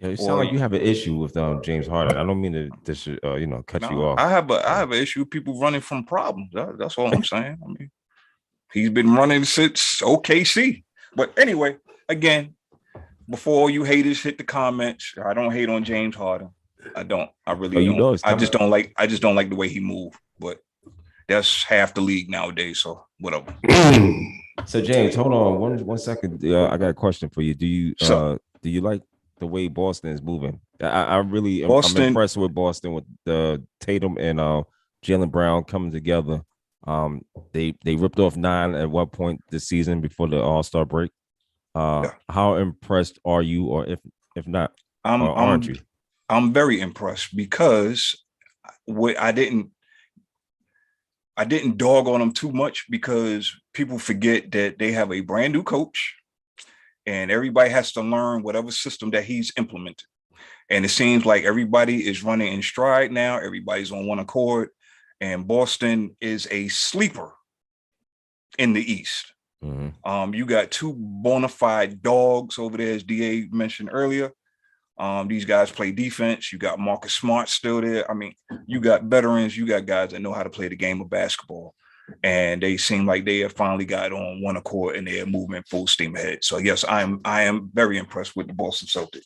Yeah, you sound like you have an issue with James Harden. I don't mean to cut you off. I have an issue with people running from problems. That's all I'm saying. I mean, he's been running since OKC. But anyway, again, before all you haters hit the comments, I don't hate on James Harden. I don't. I really don't. I just don't like the way he moved. But that's half the league nowadays, so whatever. So James, hold on one second. I got a question for you. Do you like the way Boston is moving? I'm impressed with Boston with the Tatum and Jaylen Brown coming together. They ripped off 9 at one point this season before the All-Star break. How impressed are you, or if not, aren't you? I'm very impressed because I didn't dog on them too much because people forget that they have a brand new coach and everybody has to learn whatever system that he's implemented. And it seems like everybody is running in stride now. Everybody's on one accord, and Boston is a sleeper in the East. Mm-hmm. You got 2 bona fide dogs over there, as DA mentioned earlier. These guys play defense. You got Marcus Smart still there. I mean, you got veterans. You got guys that know how to play the game of basketball. And they seem like they have finally got on one accord and they're moving full steam ahead. So, yes, I am very impressed with the Boston Celtics.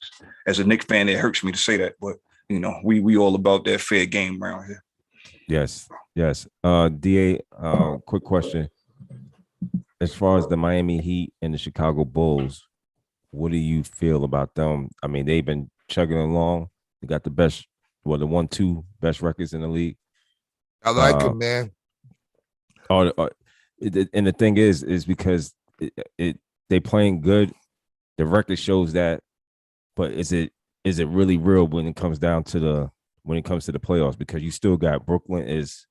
As a Knicks fan, it hurts me to say that. But, you know, we all about that fair game around here. Yes. DA, quick question. As far as the Miami Heat and the Chicago Bulls, what do you feel about them? I mean, they've been chugging along. They got the 1-2 best records in the league. I like them, man. And the thing is because they playing good. The record shows that, but is it really real when it comes to the playoffs? Because you still got Brooklyn is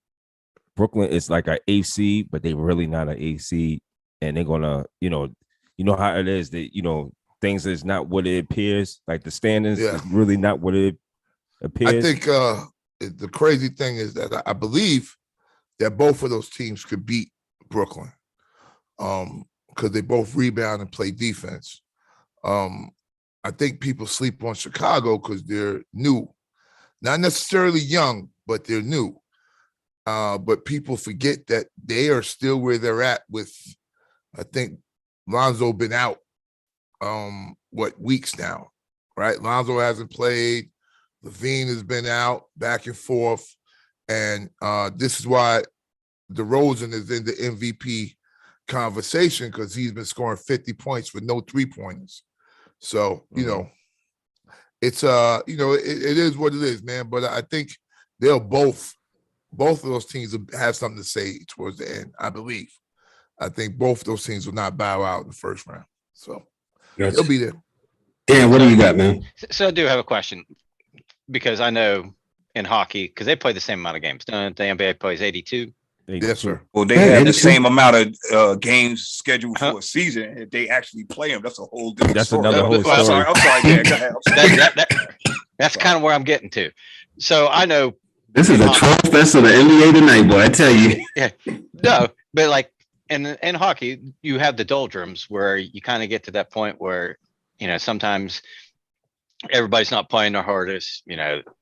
like an AC, but they really not an AC, and they're gonna you know how it is that things is not what it appears. Like the standings is really not what it appears. I think the crazy thing is that I believe that both of those teams could beat Brooklyn because they both rebound and play defense. I think people sleep on Chicago because they're new, not necessarily young, but they're new. But people forget that they are still where they're at with, I think, Lonzo been out, weeks now. right? Lonzo hasn't played. Levine has been out back and forth. And this is why DeRozan is in the MVP conversation, because he's been scoring 50 points with no 3-pointers. So, it's it is what it is, man. But I think they'll both of those teams will have something to say towards the end, I believe. I think both of those teams will not bow out in the first round. So they'll be there. Dan, what do you got, man? So I do have a question, because I know in hockey, because they play the same amount of games. Don't the NBA plays 82? Yes, sir. Well, they have the same amount of games scheduled for a season. If they actually play them, that's a whole different That's story. another whole story. I'm sorry. Dan, go ahead. That's kind of where I'm getting to. So I know this is a troll fest of the NBA tonight, boy. I tell you. Yeah, no, but like in hockey, you have the doldrums where you kind of get to that point where sometimes everybody's not playing their hardest.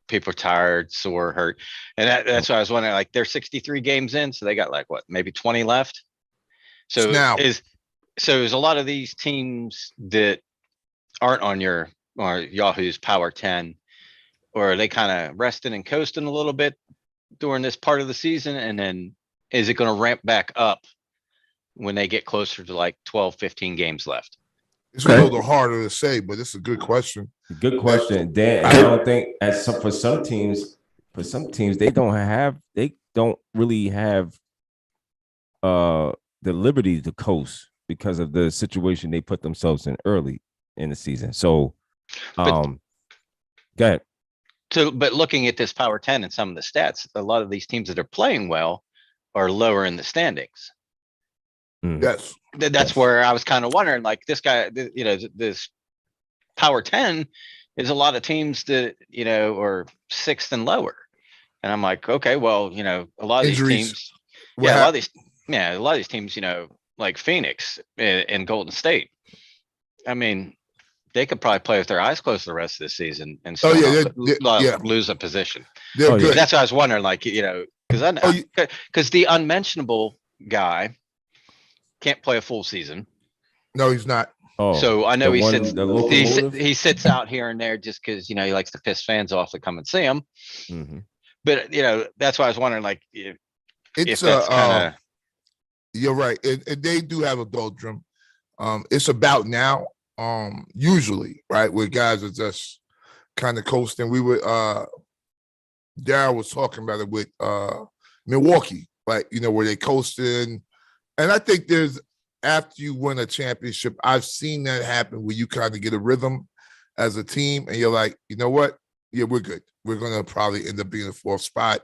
People are tired, sore, hurt, and that's why I was wondering. Like, they're 63 games in, so they got like what, maybe 20 left. So now is a lot of these teams that aren't on your or Yahoo's Power 10, or are they kind of resting and coasting a little bit during this part of the season, and then is it going to ramp back up when they get closer to like 12, 15 games left? It's a little harder to say, but it's a good question. Good question, Dan. I don't think for some teams they don't really have the liberty to coast because of the situation they put themselves in early in the season. So, go ahead. So, but looking at this Power 10 and some of the stats, a lot of these teams that are playing well are lower in the standings. Yes. That's where I was kind of wondering, like, this guy, this Power 10 is a lot of teams that, are 6th and lower. And I'm like, okay, well, a lot of Injuries. these teams, a lot of these teams, like Phoenix and Golden State. I mean, they could probably play with their eyes closed the rest of the season and still lose a position. They're good. That's why I was wondering, like, because I know, because the unmentionable guy can't play a full season. No, he's not. So I know he sits out here and there just because he likes to piss fans off to come and see him. Mm-hmm. But that's why I was wondering, like, it's if that's kind of. You're right. They do have a doldrum. It's about now. Usually, right, where guys are just kind of coasting. We were Daryl was talking about it with Milwaukee, like, where they coasting. And I think after you win a championship, I've seen that happen where you kind of get a rhythm as a team and you're like, you know what? Yeah, we're good. We're going to probably end up being the 4th spot.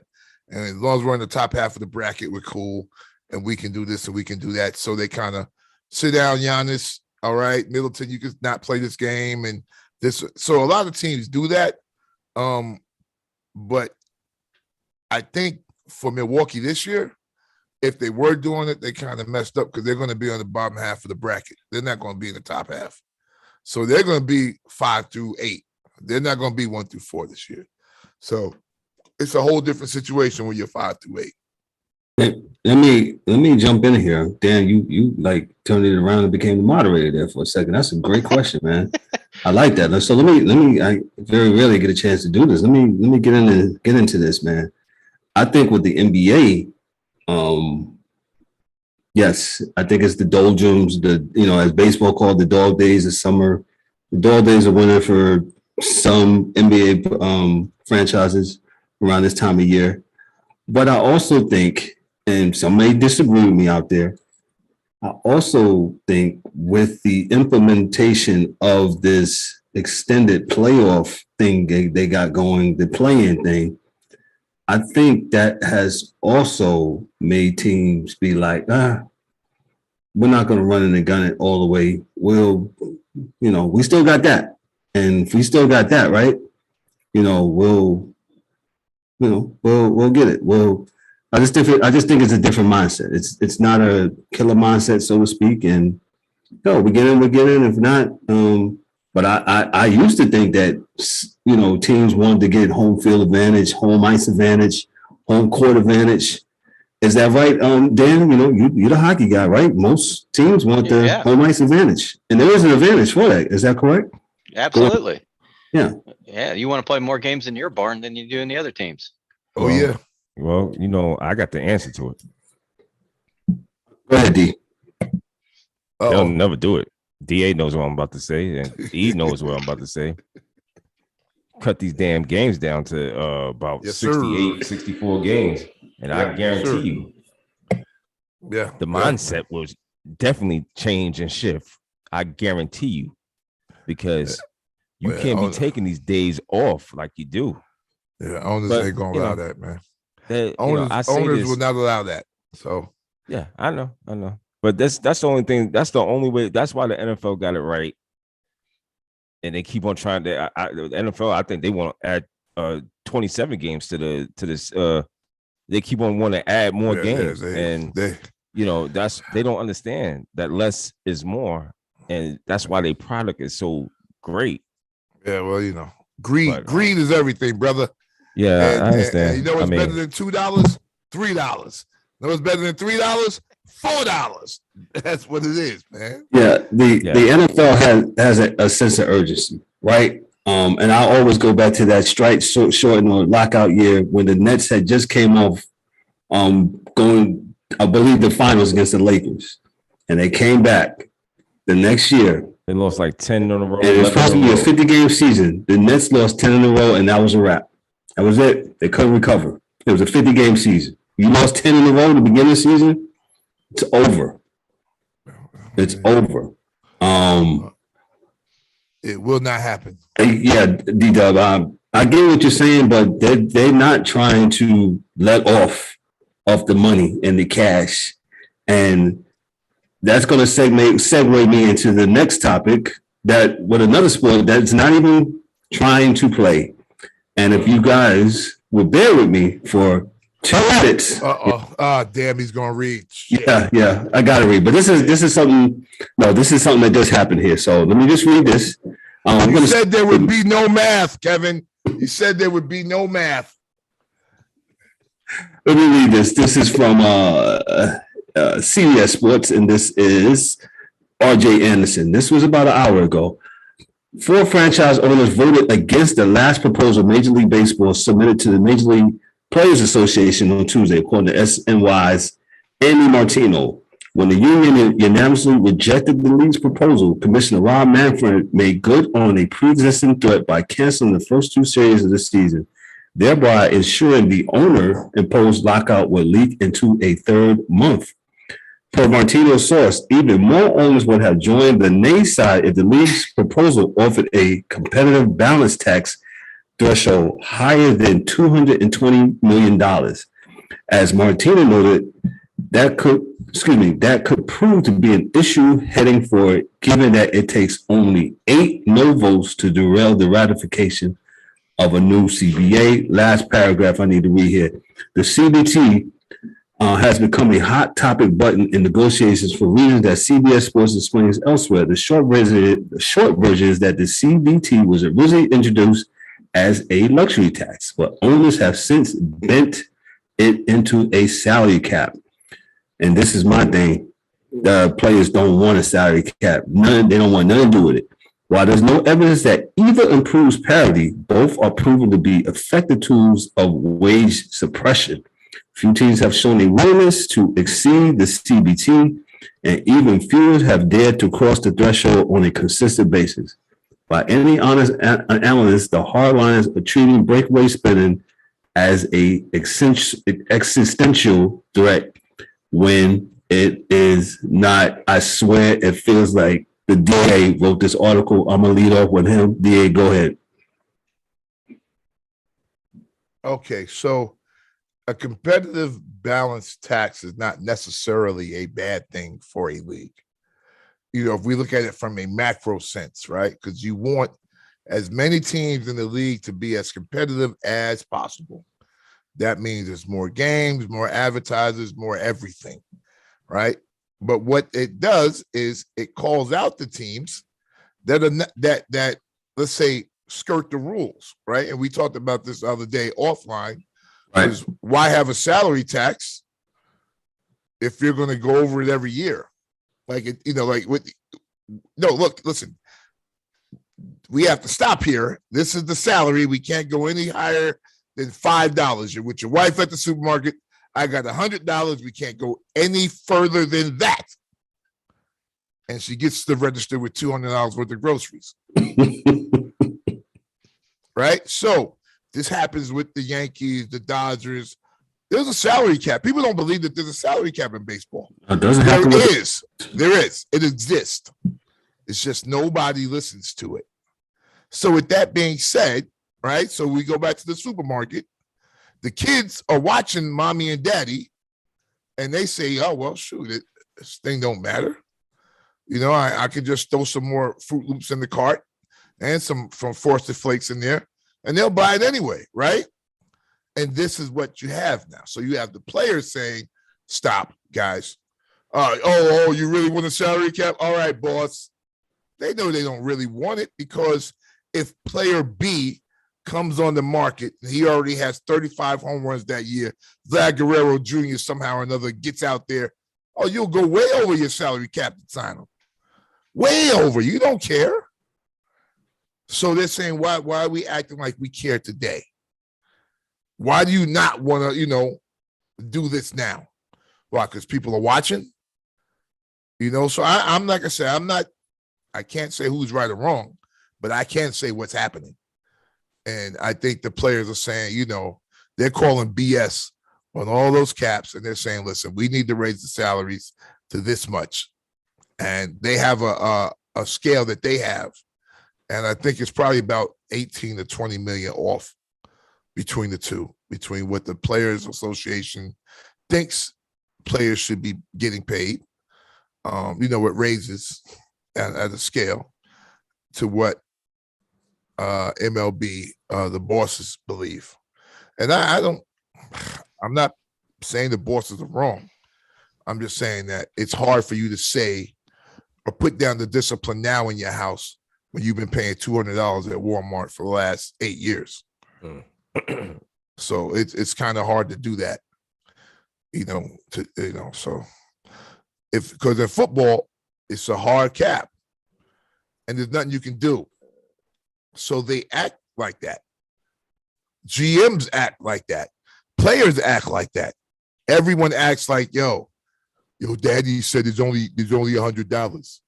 And as long as we're in the top half of the bracket, we're cool. And we can do this and we can do that. So they kind of sit down, Giannis. All right, Middleton, you could not play this game. And this. So a lot of teams do that. But I think for Milwaukee this year, if they were doing it, they kind of messed up because they're going to be on the bottom half of the bracket. They're not going to be in the top half. So they're going to be 5 through 8. They're not going to be 1 through 4 this year. So it's a whole different situation when you're 5 through 8. Let me jump in here. Dan, you like turned it around and became the moderator there for a second. That's a great question, man. I like that. So let me I very rarely get a chance to do this. Let me get into this, man. I think with the NBA, yes, I think it's the doldrums, as baseball called the dog days of summer. The dog days are winter for some NBA franchises around this time of year. But I also think, and some may disagree with me out there, I also think with the implementation of this extended playoff thing they got going, the play-in thing, I think that has also made teams be like, we're not going to run it and gun it all the way. We still got that. And if we still got that, right, we'll get it. I just think it's a different mindset. It's not a killer mindset, so to speak. And we get in. If not, but I used to think that teams wanted to get home field advantage, home ice advantage, home court advantage. Is that right, Dan? You're the hockey guy, right? Most teams want the home ice advantage, and there is an advantage for that. Is that correct? Absolutely. Yeah. Yeah, you want to play more games in your barn than you do in the other teams. Oh, yeah. Well, I got the answer to it. Go ahead, D. They'll never do it. DA knows what I'm about to say, and E knows what I'm about to say. Cut these damn games down to about 68, 64 games. And I guarantee you, the mindset will definitely change and shift. I guarantee you, because you can't be taking these days off like you do. Yeah, owners ain't gonna allow that, man. Owners will not allow that. So yeah, I know. But that's the only thing. That's the only way. That's why the NFL got it right, and they keep on trying to. The NFL, I think they want to add 27 games to this. They keep on wanting to add more games, they don't understand that less is more, and that's why their product is so great. Yeah, well, greed is everything, brother. Yeah, I understand. And what's better than $2? $3. You know what's better than $3? $4. That's what it is, man. Yeah, the NFL has a sense of urgency, right? And I always go back to that strike shortened or lockout year when the Nets had just came off going, I believe, the finals against the Lakers, and they came back the next year. They lost like 10 in a row. And it was supposed to be a 50-game season. The Nets lost 10 in a row, and that was a wrap. That was it. They couldn't recover. It was a 50-game season. You lost 10 in a row at the beginning of the season, it's over. It's over. It will not happen. Yeah, D-Dub, I get what you're saying, but they're not trying to let off the money and the cash. And that's going to segue me into the next topic, that with another sport that's not even trying to play. And if you guys will bear with me for 2 minutes. Damn, he's going to read. Yeah, I got to read. But this is something that just happened here. So let me just read this. You said there would be no math, Kevin. You said there would be no math. Let me read this. This is from CBS Sports, and this is R.J. Anderson. This was about an hour ago. 4 franchise owners voted against the last proposal Major League Baseball submitted to the Major League Players Association on Tuesday, according to SNY's Andy Martino. When the union unanimously rejected the league's proposal, Commissioner Rob Manfred made good on a pre-existing threat by canceling the first 2 series of the season, thereby ensuring the owner-imposed lockout would leak into a 3rd month. Per Martino's source, even more owners would have joined the nay side if the league's proposal offered a competitive balance tax threshold higher than $220 million. As Martino noted, that could prove to be an issue heading forward, given that it takes only 8 no votes to derail the ratification of a new CBA. Last paragraph I need to read here. The CBT has become a hot topic button in negotiations for reasons that CBS Sports explains elsewhere. The short version is that the CBT was originally introduced as a luxury tax, but owners have since bent it into a salary cap. And this is my thing. The players don't want a salary cap. They don't want nothing to do with it. While there's no evidence that either improves parity, both are proven to be effective tools of wage suppression. Few teams have shown a willingness to exceed the CBT, and even fewer have dared to cross the threshold on a consistent basis. By any honest analyst, the hardliners are treating breakaway spending as a existential threat when it is not. I swear it feels like the DA wrote this article. I'm going to lead off with him. DA, go ahead. Okay, so a competitive balance tax is not necessarily a bad thing for a league. If we look at it from a macro sense, right? Because you want as many teams in the league to be as competitive as possible. That means there's more games, more advertisers, more everything, right? But what it does is it calls out the teams that are that let's say skirt the rules, right? And we talked about this the other day offline. Right. Is why have a salary tax if you're going to go over it every year? Like, look, listen, we have to stop here. This is the salary. We can't go any higher than $5. You're with your wife at the supermarket. I got $100. We can't go any further than that. And she gets to the register with $200 worth of groceries. Right? So this happens with the Yankees, the Dodgers. There's a salary cap. People don't believe that there's a salary cap in baseball. There is. It exists. It's just nobody listens to it. So with that being said, right? So we go back to the supermarket. The kids are watching mommy and daddy, and they say, oh, well, shoot, this thing don't matter. You know, I could just throw some more Fruit Loops in the cart and some from Frosted Flakes in there, and they'll buy it anyway, right? And this is what you have now. So you have the players saying, stop, guys. You really want a salary cap? All right, boss. They know they don't really want it, because if player B comes on the market and he already has 35 home runs that year, Vlad Guerrero Jr. somehow or another gets out there, you'll go way over your salary cap to sign him. Way over. You don't care. So they're saying, why are we acting like we care today? Why do you not want to, do this now? Why? Because people are watching? So I'm like I said, I can't say who's right or wrong, but I can say what's happening. And I think the players are saying, they're calling BS on all those caps, and they're saying, listen, we need to raise the salaries to this much. And they have a scale that they have, and I think it's probably about 18 to 20 million off between the two, between what the Players Association thinks players should be getting paid, with raises at a scale, to what MLB, the bosses believe. And I'm not saying the bosses are wrong. I'm just saying that it's hard for you to say or put down the discipline now in your house when you've been paying $200 at Walmart for the last 8 years. So it's kind of hard to do that, so because in football, it's a hard cap and there's nothing you can do. So they act like that. GMs act like that. Players act like that. Everyone acts like, yo, daddy said there's only $100.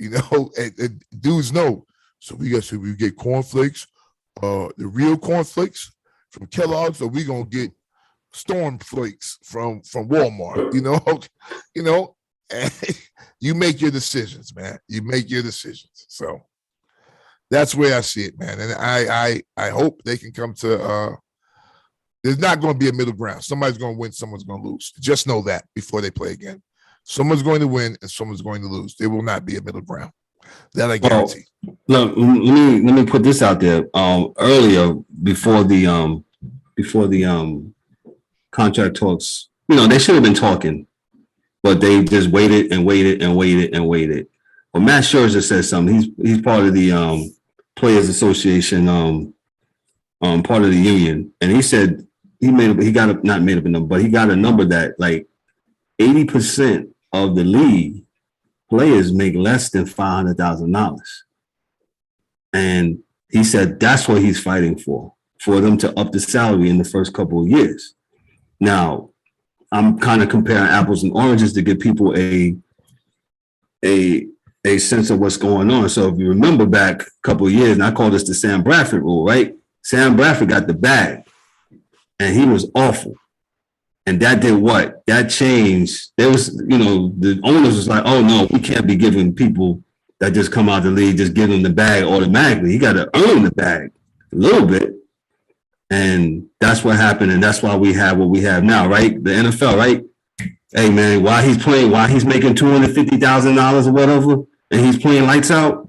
And dudes know. So we get cornflakes, the real cornflakes from Kellogg's, or we gonna get Storm Flakes from Walmart. And you make your decisions, man. You make your decisions. So that's where I see it, man. And I hope they can come to there's not going to be a middle ground. Somebody's going to win, someone's going to lose. Just know that before they play again. Someone's going to win and someone's going to lose. There will not be a middle ground. That I guarantee. Look, let me put this out there. Earlier, before the contract talks, they should have been talking, but they just waited and waited and waited and waited. Well, Matt Scherzer said something. He's part of the Players Association, part of the union, and he said he got a number that like 80% of the league players make less than $500,000, and he said that's what he's fighting for them to up the salary in the first couple of years. Now, I'm kind of comparing apples and oranges to give people a sense of what's going on. So if you remember back a couple of years, and I call this the Sam Bradford rule, right? Sam Bradford got the bag, and he was awful. And that did what? That changed. There was, the owners was like, oh, no, we can't be giving people that just come out of the league, just give them the bag automatically. You got to earn the bag a little bit. And that's what happened. And that's why we have what we have now, right? The NFL, right? Hey, man, while he's making $250,000 or whatever, and he's playing lights out,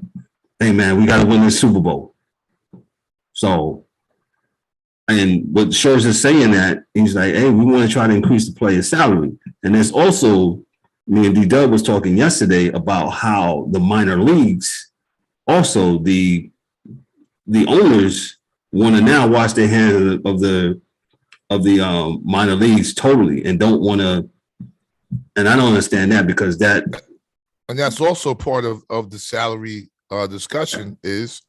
hey, man, we got to win this Super Bowl. So, and what Scherzer's saying that, he's like, hey, we want to try to increase the player's salary. And there's also, me and D-Dub was talking yesterday about how the minor leagues, also the owners want to now wash their hands of the minor leagues totally, and don't want to. And I don't understand that, because that. And that's also part of the salary discussion is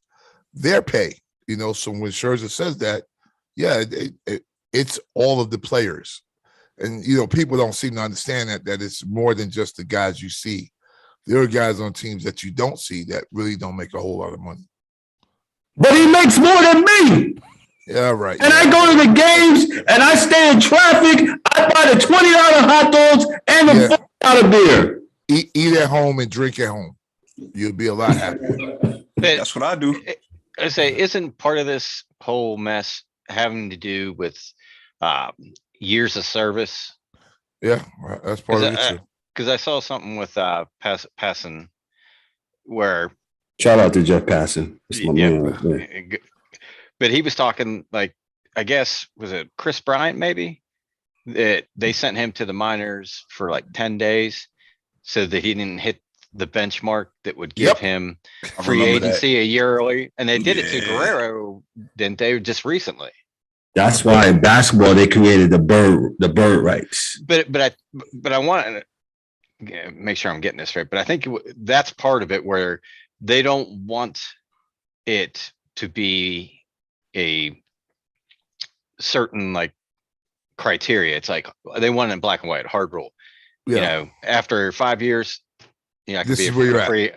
their pay. So when Scherzer says that, yeah, it's all of the players. And, people don't seem to understand that it's more than just the guys you see. There are guys on teams that you don't see that really don't make a whole lot of money. But he makes more than me. Yeah, right. And I go to the games and I stay in traffic. I buy the $20 hot dogs and the $40 beer. Eat at home and drink at home. You'll be a lot happier. That's what I do. I say, isn't part of this whole mess having to do with years of service? Yeah, that's part of it too. Because I saw something with Passan where. Shout out to Jeff Passan. But he was talking like, I guess, was it Chris Bryant maybe? That they sent him to the minors for like 10 days so that he didn't hit the benchmark that would give him free agency a year early. And they did it to Guerrero, didn't they, just recently? That's why in basketball they created the bird rights. But I want to make sure I'm getting this right. But I think that's part of it where they don't want it to be a certain like criteria. It's like they want it in black and white, hard rule. After 5 years, I can be free.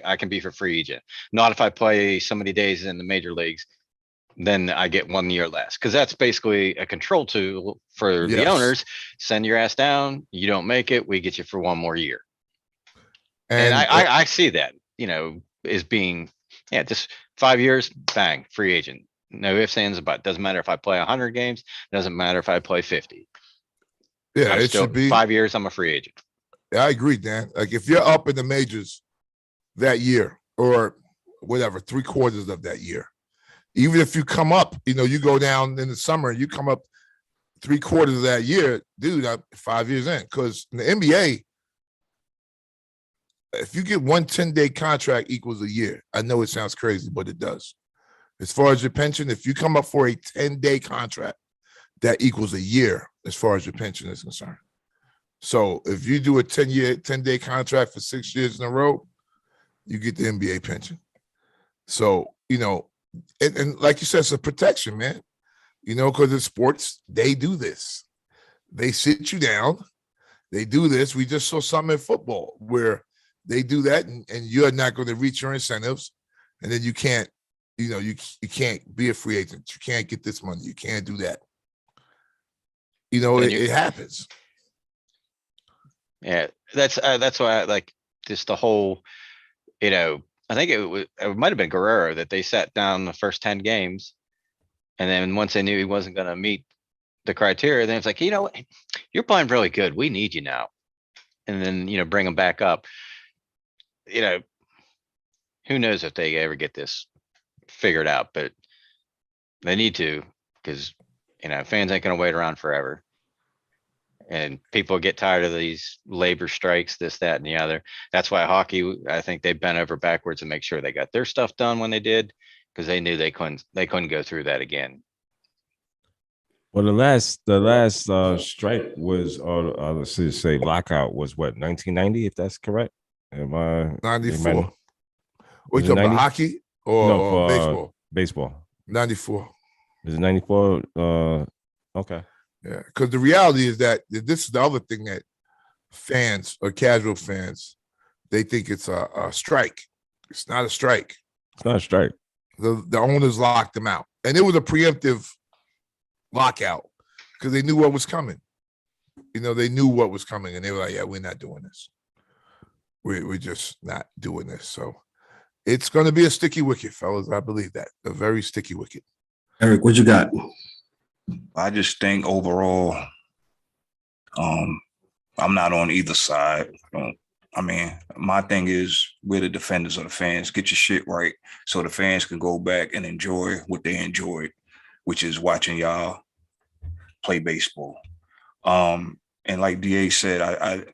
I can be for free agent. Not if I play so many days in the major leagues, then I get 1 year less. Because that's basically a control tool for the owners. Send your ass down. You don't make it, we get you for 1 more year. And I see that, as being just 5 years, bang, free agent. No ifs, ands, about. Doesn't matter if I play 100 games. Doesn't matter if I play 50. Yeah, it should be 5 years. I'm a free agent. Yeah, I agree, Dan. Like if you're up in the majors that year or whatever, 3/4 of that year, even if you come up, you go down in the summer, you come up 3/4 of that year, dude, 5 years in. Because in the NBA, if you get 1 10-day contract equals a year. I know it sounds crazy, but it does. As far as your pension, if you come up for a 10-day contract, that equals a year as far as your pension is concerned. So if you do a 10-day contract for 6 years in a row, you get the NBA pension. So, and like you said, it's a protection, man. Because in sports, they do this. They sit you down. They do this. We just saw something in football where they do that and you're not going to reach your incentives. And then you can't, you can't be a free agent. You can't get this money. You can't do that. It happens. Yeah, that's why I like just the whole, I think it might have been Guerrero that they sat down the first 10 games. And then once they knew he wasn't going to meet the criteria, then it's like, you're playing really good. We need you now. And then, bring him back up. Who knows if they ever get this figured out, but they need to, because, fans ain't going to wait around forever. And people get tired of these labor strikes, this, that, and the other. That's why hockey, I think they bent over backwards to make sure they got their stuff done when they did, because they knew they couldn't go through that again. Well, the last strike was, let's say lockout was what, 1990, if that's correct? Am I 94? Are you talking about hockey or baseball? Baseball. 94. Is it 94? Okay. Yeah, because the reality is that this is the other thing that fans or casual fans, they think it's a strike. It's not a strike. It's not a strike. The owners locked them out. And it was a preemptive lockout because they knew what was coming. They knew what was coming and they were like, yeah, we're not doing this. We're just not doing this. So it's going to be a sticky wicket, fellas. I believe that. A very sticky wicket. Eric, what you got? I just think overall, I'm not on either side. My thing is we're the defenders of the fans. Get your shit right so the fans can go back and enjoy what they enjoyed, which is watching y'all play baseball. And like DA said, I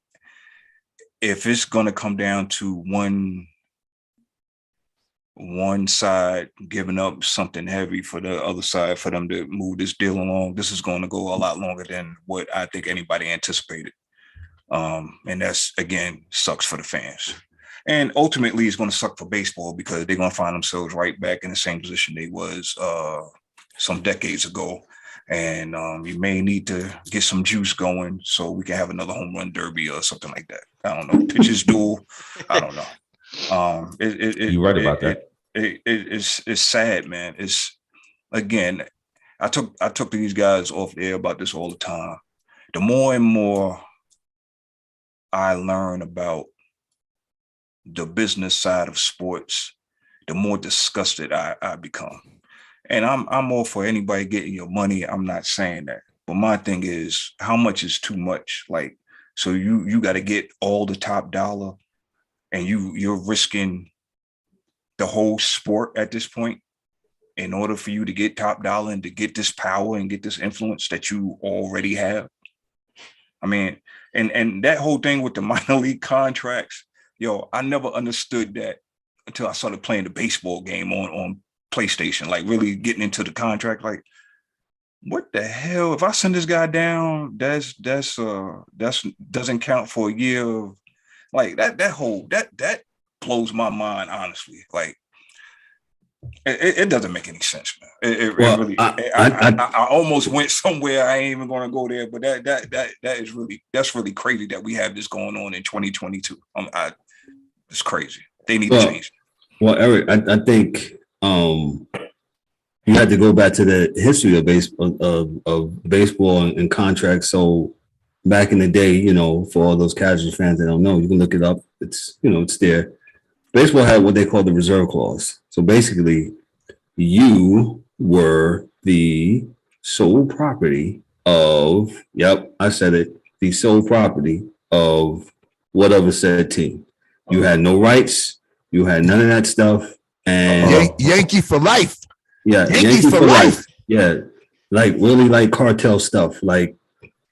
if it's going to come down to one side giving up something heavy for the other side for them to move this deal along, this is going to go a lot longer than what I think anybody anticipated. And that's, again, sucks for the fans. And ultimately, it's going to suck for baseball because they're going to find themselves right back in the same position they was some decades ago. And you may need to get some juice going so we can have another home run derby or something like that. I don't know. Pitches duel. I don't know. You're right about that. It's sad, man. It's, again, I talk to these guys off the air about this all the time. The more and more I learn about the business side of sports, the more disgusted I become. And I'm all for anybody getting your money. I'm not saying that. But my thing is, how much is too much? Like, so you got to get all the top dollar and you're risking the whole sport at this point in order for you to get top dollar and to get this power and get this influence that you already have. I mean, and that whole thing with the minor league contracts, yo, I never understood that until I started playing the baseball game on PlayStation, like really getting into the contract. Like, what the hell? If I send this guy down, that's doesn't count for a year of, like, that blows my mind, honestly. Like, it doesn't make any sense, man. It really. I almost went somewhere. I ain't even going to go there, but that's really crazy that we have this going on in 2022. It's crazy. They need to change it. Well, Eric, I think you had to go back to the history of baseball and contracts. So back in the day, for all those casual fans that don't know, you can look it up. It's it's there. Baseball had what they call the reserve clause. So basically, you were the sole property of, I said it, the sole property of whatever said team. You had no rights. You had none of that stuff. And Yankee for life. Yeah, Yankee for life. Yeah, like really like cartel stuff. Like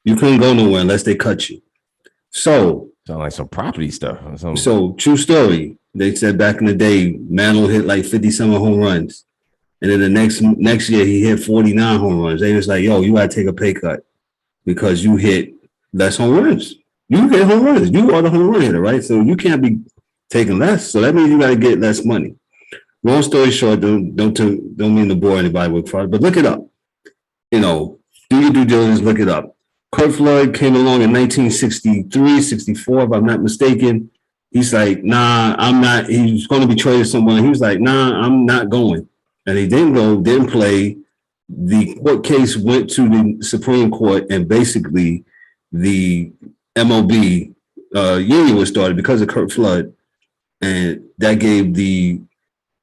you couldn't go nowhere unless they cut you. So sound like some property stuff. So true story. They said back in the day, Mantle hit like 50-some home runs. And then the next year he hit 49 home runs. They was like, yo, you gotta take a pay cut because you hit less home runs. You hit home runs. You are the home run hitter, right? So you can't be taking less. So that means you gotta get less money. Long story short, don't mean to bore anybody with fraud, but look it up. Do your due diligence, look it up. Kurt Floyd came along in 1963, 64, if I'm not mistaken. He's like, nah, I'm not. He was going to be traded someone. He was like, nah, I'm not going. And he didn't go, didn't play. The court case went to the Supreme Court, and basically the MLB union was started because of Kurt Flood. And that gave the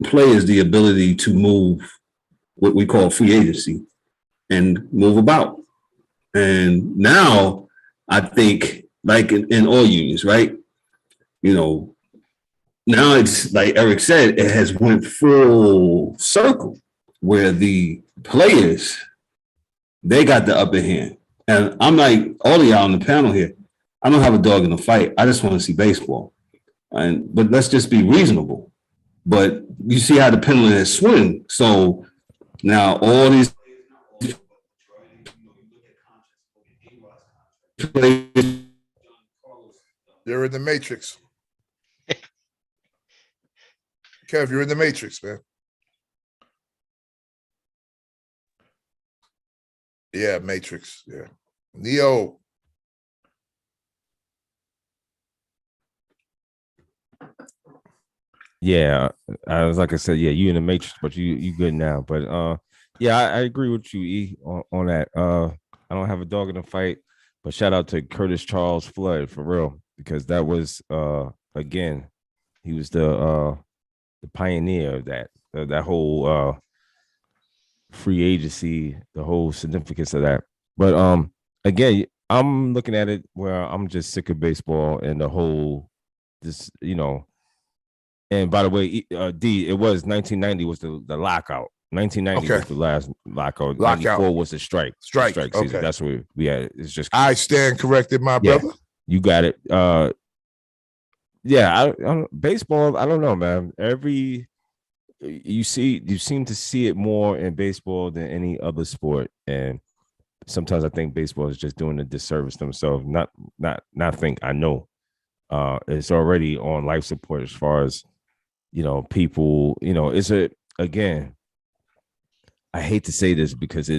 players the ability to move what we call free agency and move about. And now I think, like in all unions, right? Now it's like Eric said, it has went full circle where the players, they got the upper hand. And I'm like, all of y'all on the panel here, I don't have a dog in the fight. I just want to see baseball. But let's just be reasonable. But you see how the pendulum has swung. So now all these players. You're in the matrix. Kev, you're in the matrix, man. Yeah, matrix. Yeah. Neo. Yeah, I was like I said, yeah, you in the matrix, but you good now. But yeah, I agree with you, E, on that. I don't have a dog in the fight, but shout out to Curtis Charles Flood for real, because that was again, he was the pioneer of that whole free agency, the whole significance of that. But again, I'm looking at it where I'm just sick of baseball and the whole this, And by the way, D, it was 1990 was the lockout. 1990 was the last lockout. 94 was the strike season. Okay. That's what we had. It's just I stand corrected, my brother. You got it. Yeah, I baseball. I don't know, man. You seem to see it more in baseball than any other sport, and sometimes I think baseball is just doing a disservice to themselves. I know is already on life support as far as, people, again, I hate to say this because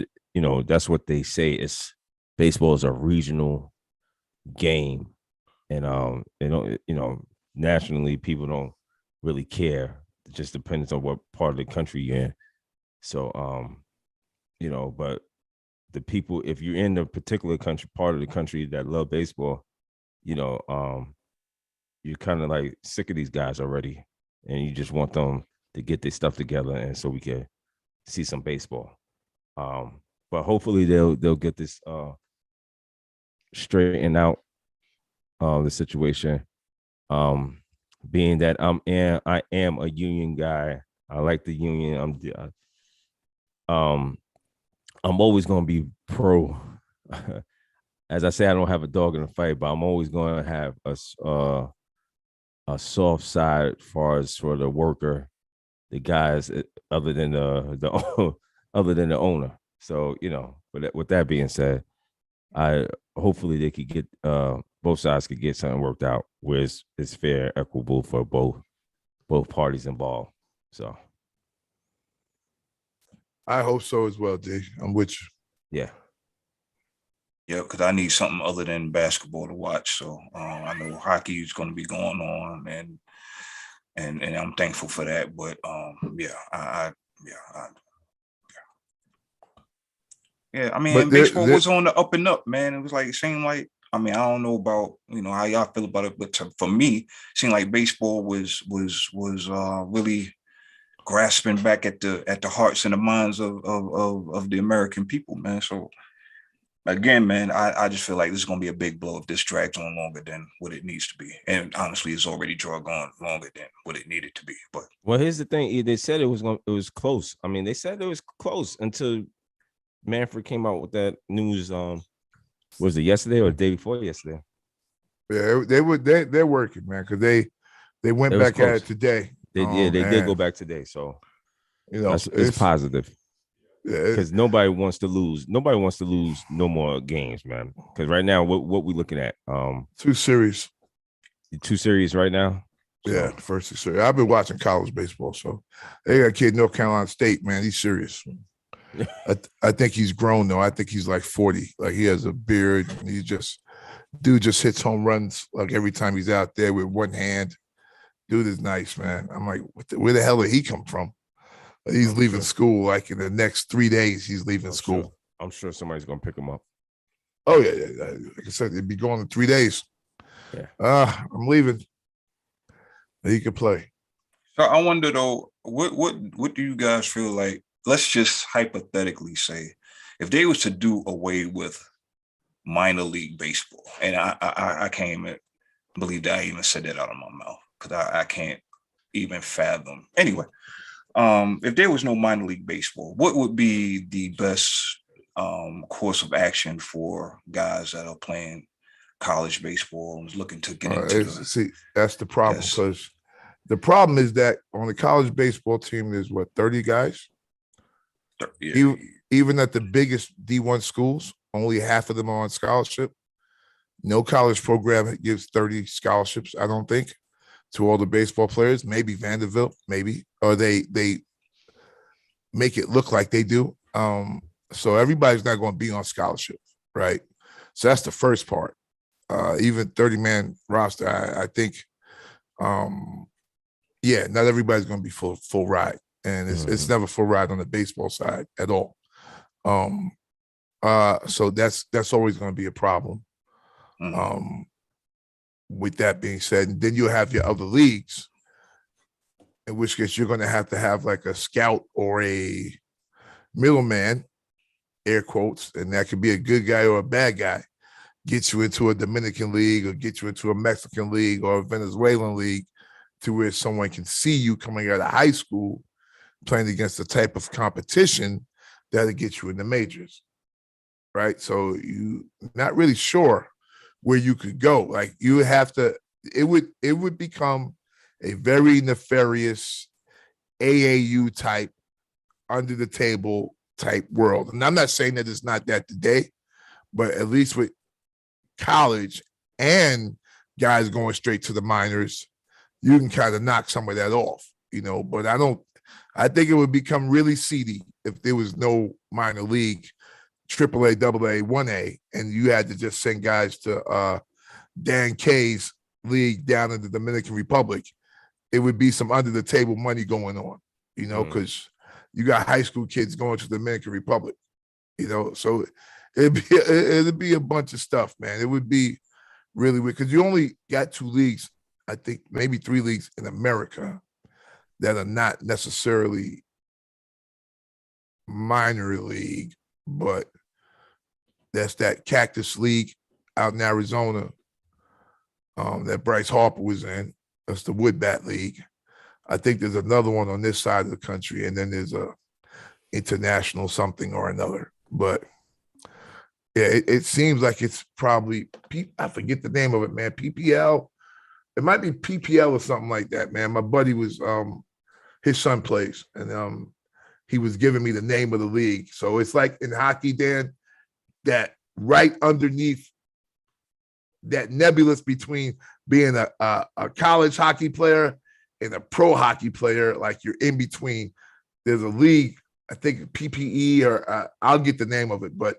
that's what they say. It's baseball is a regional game. And nationally people don't really care. It just depends on what part of the country you're in. So, but the people, if you're in a particular part of the country that love baseball, you're kind of like sick of these guys already, and you just want them to get their stuff together, and so we can see some baseball. But hopefully they'll get this straightened out, the situation. Being that I am a union guy. I like the union. I'm always going to be pro. As I say, I don't have a dog in the fight, but I'm always going to have a soft side as far as for the worker, the guys, other than the other than the owner. So, but with that being said, I hopefully they could get both sides could get something worked out where it's fair, equitable for both parties involved. So I hope so as well, D. I'm with you. Yeah. Yeah, because I need something other than basketball to watch. So I know hockey is going to be going on, and I'm thankful for that. But I mean, baseball was on the up and up, man. It was like, it seemed like, I mean, I don't know about, how y'all feel about it, but for me, it seemed like baseball was really grasping back at the hearts and the minds of the American people, man. So again, man, I just feel like this is going to be a big blow if this drags on longer than what it needs to be. And honestly, it's already drug on longer than what it needed to be. But well, here's the thing. They said it was close. I mean, they said it was close until Manfred came out with that news. Was it yesterday or the day before yesterday? Yeah, they're working, man, because they went back at it today. They did go back today. So it's positive. Yeah, because nobody wants to lose. Nobody wants to lose no more games, man. Because right now, what we looking at? 2 series. 2 series right now. So. Yeah, the first 2 series. I've been watching college baseball, so they got a kid in North Carolina State, man. He's serious. I think he's grown though. I think he's like 40. Like he has a beard. And dude just hits home runs like every time he's out there with one hand. Dude is nice, man. I'm like, where the hell did he come from? He's leaving school like in the next 3 days. He's leaving school. Sure. I'm sure somebody's gonna pick him up. Oh yeah. Like I said, it'd be going in 3 days. Yeah. I'm leaving. He could play. So I wonder though, what do you guys feel like? Let's just hypothetically say, if they was to do away with minor league baseball, and I can't even believe that I even said that out of my mouth because I can't even fathom. Anyway, if there was no minor league baseball, what would be the best course of action for guys that are playing college baseball and looking to get into see, that's the problem, because the problem is that on the college baseball team, there's 30 guys? Yeah. Even at the biggest D1 schools, only half of them are on scholarship. No college program gives 30 scholarships, I don't think, to all the baseball players. Maybe Vanderbilt, maybe, or they make it look like they do. So everybody's not going to be on scholarship, right? So that's the first part. Even 30-man roster, I think, not everybody's going to be full ride, and it's never full ride on the baseball side at all. So that's always going to be a problem. With that being said, and then you have your other leagues, in which case you're going to have like a scout or a middleman, air quotes, and that could be a good guy or a bad guy, get you into a Dominican league or get you into a Mexican league or a Venezuelan league, to where someone can see you coming out of high school playing against the type of competition that'll get you in the majors, right? So you're not really sure where you could go. Like you have to, it would become a very nefarious AAU type, under the table type world. And I'm not saying that it's not that today, but at least with college and guys going straight to the minors, you can kind of knock some of that off, but I think it would become really seedy if there was no minor league, AAA, AA, 1A, and you had to just send guys to Dan K's league down in the Dominican Republic. It would be some under the table money going on, because you got high school kids going to the Dominican Republic, so it'd be a bunch of stuff, man. It would be really weird because you only got 2 leagues, I think maybe 3 leagues in America that are not necessarily minor league, but that's that Cactus League out in Arizona that Bryce Harper was in. That's the Woodbat League. I think there's another one on this side of the country, and then there's a international something or another. But yeah, it seems like it's probably I forget the name of it, man. PPL. It might be PPL or something like that, man. My buddy was his son plays, and he was giving me the name of the league. So it's like in hockey, Dan, that right underneath that nebulous between being a college hockey player and a pro hockey player, like you're in between. There's a league, I think PPE, or I'll get the name of it, but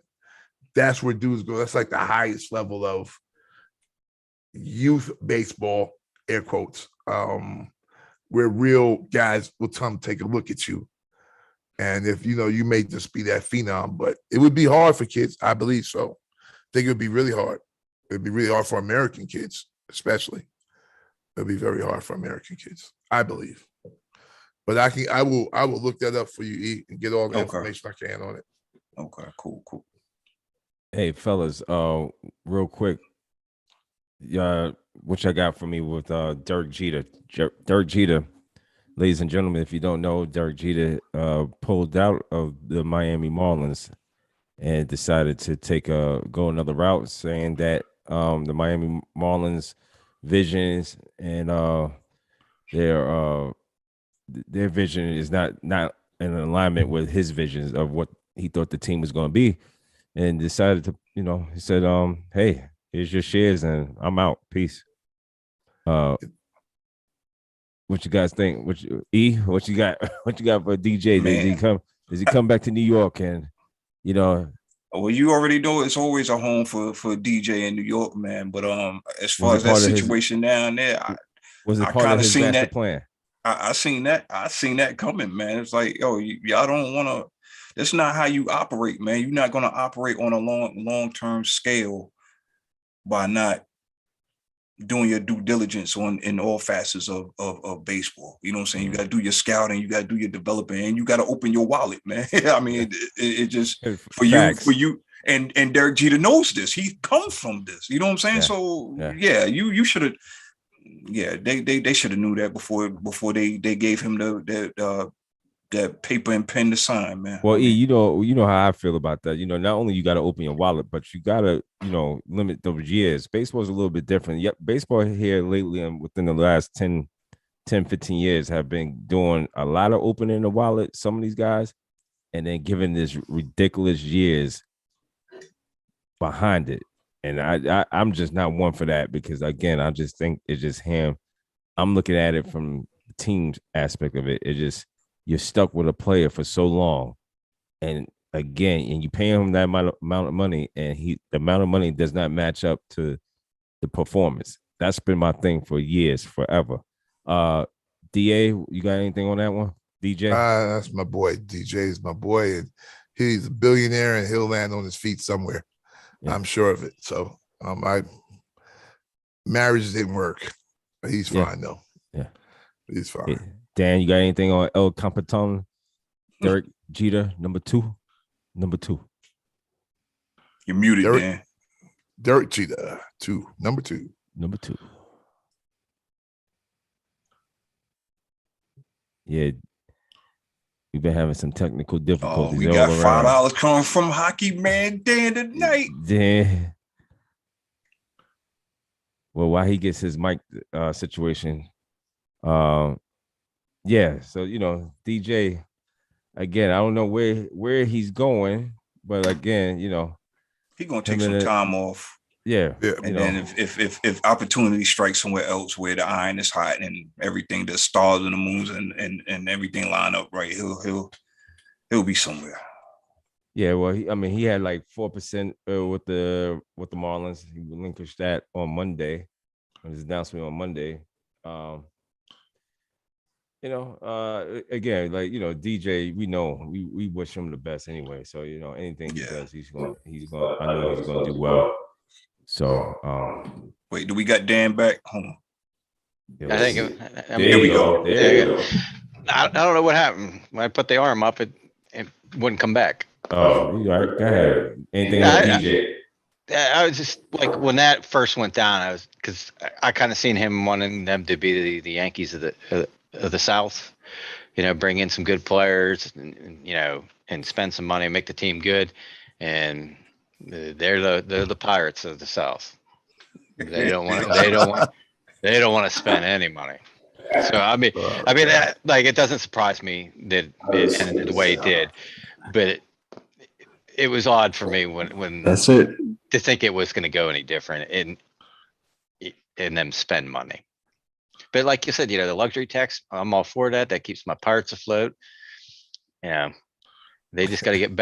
that's where dudes go. That's like the highest level of youth baseball, air quotes, where real guys will come take a look at you. And if, you may just be that phenom, but it would be hard for kids. I believe so. I think it would be really hard. It'd be really hard for American kids, especially. It'd be very hard for American kids, I believe. But I will look that up for you, E, and get all the information I can on it. Okay, cool. Hey, fellas, real quick, which I got for me with Derek Jeter. Derek Jeter, ladies and gentlemen, if you don't know, Derek Jeter pulled out of the Miami Marlins and decided to go another route, saying that the Miami Marlins visions and their vision is not in alignment with his visions of what he thought the team was going to be, and decided to, he said, hey, here's your shares and I'm out. Peace. What you guys think? What you got? What you got for DJ? Does he come back to New York and, Well, you already know it's always a home for DJ in New York, man. But as far as that situation down there, was it part of his master plan? I seen that coming, man. It's like, y'all don't want to. That's not how you operate, man. You're not going to operate on a long-term scale by not doing your due diligence in all facets of baseball. You know what I'm saying? You got to do your scouting, you got to do your developing, and you got to open your wallet, man. I mean, it just for you. And Derek Jeter knows this. He comes from this. You know what I'm saying? Yeah. So you should have. Yeah, they should have knew that before they gave him that paper and pen to sign, man. Well, you know how I feel about that. Not only you got to open your wallet, but you got to, limit those years. Baseball is a little bit different. Yep, baseball here lately and within the last 10, 15 years have been doing a lot of opening the wallet, some of these guys, and then giving this ridiculous years behind it. And I'm just not one for that because, again, I just think it's just him. I'm looking at it from the team's aspect of it. It just, you're stuck with a player for so long, and you pay him that amount of money, and the amount of money does not match up to the performance. That's been my thing for years, forever. DA, you got anything on that one? DJ? That's my boy. DJ is my boy, and he's a billionaire, and he'll land on his feet somewhere. Yeah. I'm sure of it. So, marriage didn't work. He's fine though. Yeah, he's fine. Yeah. Dan, you got anything on El Capitan? Derek Jeter, number two. You're muted, Dan. Derek Jeter, number two. Yeah, we've been having some technical difficulties. We got $5 coming from Hockey Man Dan tonight. Dan. Well, while he gets his mic situation, yeah, so DJ, again, I don't know where he's going, but again, he's gonna take some time off. Yeah. And then if opportunity strikes somewhere else where the iron is hot and everything, the stars and the moons and everything line up right, he'll be somewhere. Yeah, well, he had like 4% with the Marlins. He relinquished that on Monday. His announcement on Monday. Again, like DJ, we know we wish him the best anyway. So anything he does, he's gonna. I know he's gonna do well. So, wait, do we got Dan back? Hold on. I think there we go. There you go. I don't know what happened when I put the arm up. It wouldn't come back. Oh, you all right? Go ahead. Anything with DJ? I was just like when that first went down, because I kind of seen him wanting them to be the Yankees of the South, bring in some good players, and spend some money, make the team good, and they're the Pirates of the South. They don't want to spend any money. So I mean, it doesn't surprise me that it ended the way it did, but it was odd for me when that's it to think it was going to go any different and them spend money. But like you said, the luxury tax, I'm all for that. That keeps my Pirates afloat. Yeah, they just got to get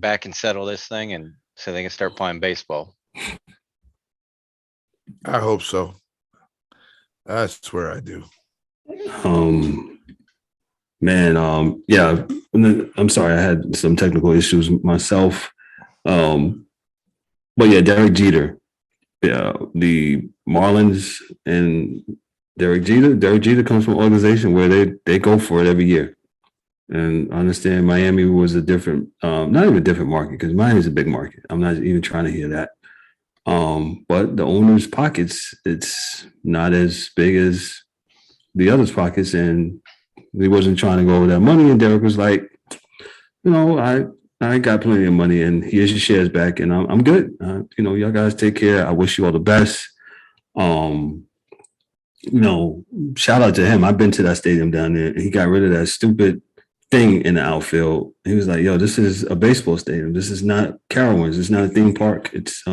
back and settle this thing, and so they can start playing baseball. I hope so. I swear I do. Yeah. I'm sorry, I had some technical issues myself. But yeah, Derek Jeter. Yeah, the Marlins and Derek Jeter comes from an organization where they go for it every year. And I understand Miami was a different, not even a different market, because Miami is a big market. I'm not even trying to hear that. But the owner's pockets, it's not as big as the other's pockets, and he wasn't trying to go over that money. And Derek was like, I got plenty of money, and here's your shares back, and I'm good. Y'all guys take care. I wish you all the best. Shout out to him. I've been to that stadium down there, and he got rid of that stupid thing in the outfield. He was like, "Yo, this is a baseball stadium. This is not Carowinds. It's not a theme park. It's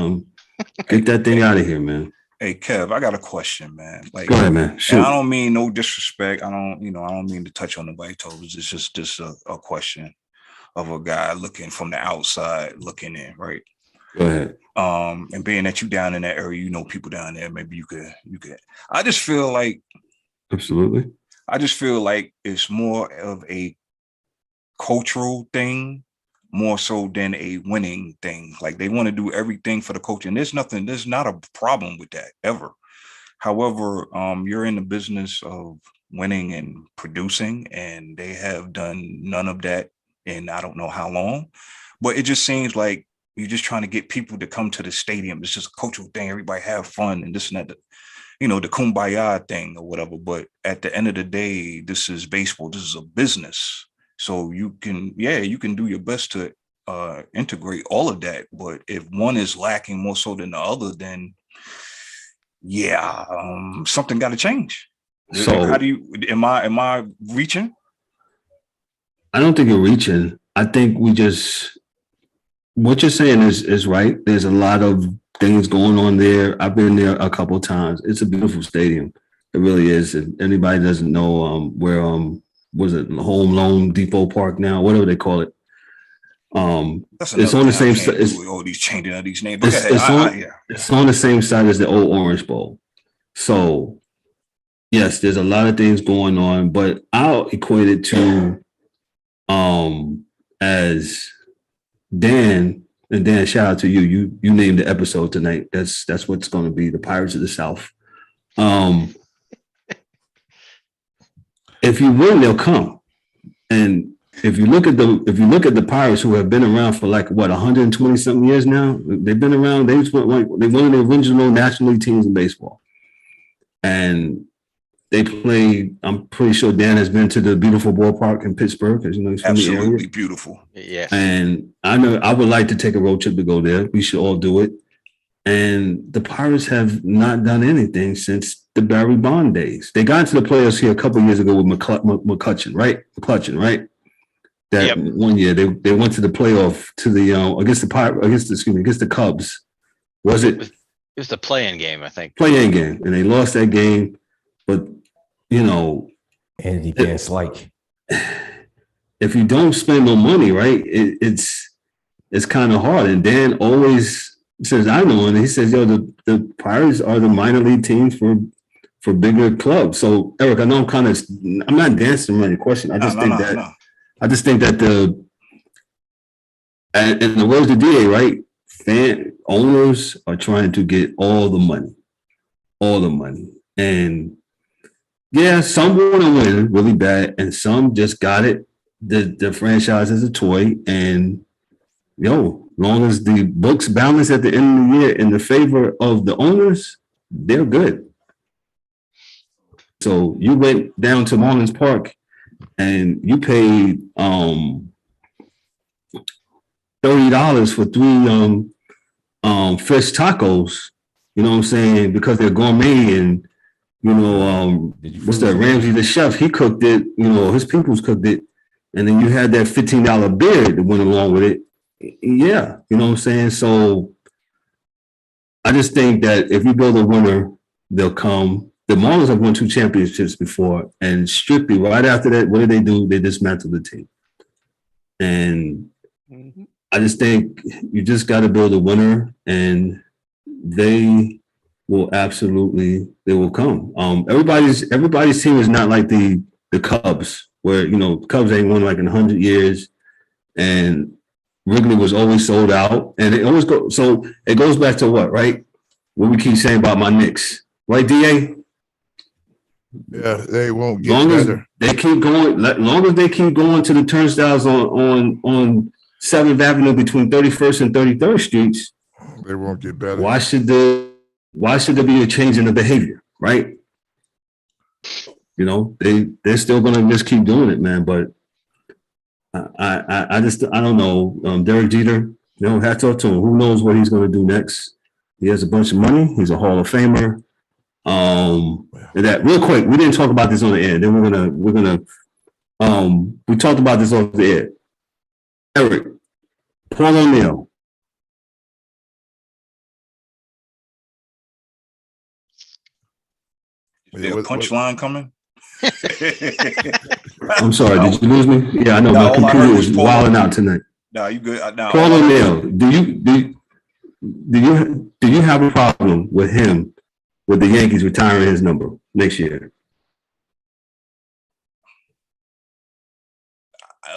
get that thing out of here, man." Hey Kev, I got a question, man. Like, go ahead, man. Shoot. And I don't mean no disrespect. I don't mean to touch on nobody's toes. It's just a question of a guy looking from the outside, looking in, right? Go ahead. And being that you down in that area, people down there, maybe you could. I just feel like, absolutely. I just feel like it's more of a cultural thing, more so than a winning thing. Like they want to do everything for the culture, and there's not a problem with that ever. However, you're in the business of winning and producing, and they have done none of that in I don't know how long. But it just seems like you're just trying to get people to come to the stadium. It's just a cultural thing. Everybody have fun and this and that, the kumbaya thing or whatever. But at the end of the day, this is baseball. This is a business. So you can do your best to integrate all of that. But if one is lacking more so than the other, then something got to change. So how do you, am I reaching? I don't think you're reaching. I think what you're saying is right. There's a lot of things going on there. I've been there a couple of times. It's a beautiful stadium. It really is. If anybody doesn't know where was it Home Loan Depot Park now, whatever they call it. It's on the same side. All these changing of these names. It's on the same side as the old Orange Bowl. So yes, there's a lot of things going on, but I'll equate it to as Dan, and Dan, shout out to you. You named the episode tonight. That's what's going to be, the Pirates of the South. If you win, they'll come. And if you look at the Pirates, who have been around for 120 something years now, they've been around. They're one of the original National League teams in baseball, and they play. I'm pretty sure Dan has been to the beautiful ballpark in Pittsburgh, because he's from the area. Absolutely beautiful. Yeah. And I know I would like to take a road trip to go there. We should all do it. And the Pirates have not done anything since the Barry Bond days. They got into the playoffs here a couple of years ago with McCutcheon, right? That one year they went to the playoff to the against the Cubs. Was it It was the play-in game, I think. Play-in game, and they lost that game. But Andy Van Slyke. If you don't spend no money, right, it's kind of hard. And Dan always says, I know, and he says, yo, the Pirates are the minor league teams for bigger clubs. So Eric, I know I'm not dancing around your question. I just think that in the words of DA, right, owners are trying to get all the money. And yeah, some want to win really bad, and some just got it. The franchise is a toy, and long as the books balance at the end of the year in the favor of the owners, they're good. So you went down to Marlins Park and you paid $30 for 3 fish tacos, you know what I'm saying, because they're gourmet. And what's that, Ramsey the chef, he cooked it, his people's cooked it, and then you had that $15 beer that went along with it. Yeah, you know what I'm saying? So I just think that if you build a winner, they'll come. The Marlins have won 2 championships before, and strictly right after that, what do? They dismantle the team. And I just think you just got to build a winner, and they will come. Everybody's team is not like the Cubs, where Cubs ain't won like in 100 years, and Wrigley was always sold out, and it always so it goes back to what, right? What we keep saying about my Knicks, right, DA? Yeah, they won't get long better. As they keep going, long as they keep going to the turnstiles on 7th Avenue between 31st and 33rd Streets, they won't get better. Why should there be a change in the behavior, right? They're still gonna just keep doing it, man. But I don't know. Derek Jeter, hats off to him. Who knows what he's gonna do next? He has a bunch of money. He's a Hall of Famer. That real quick, we didn't talk about this on the air. Then we're gonna we talked about this off the air. Eric, Paul O'Neill. Is there a punchline coming? I'm sorry, did you lose me? Yeah, I know my computer is wilding out tonight. No, you good. Paul O'Neill, do you have a problem with him, with the Yankees retiring his number next year?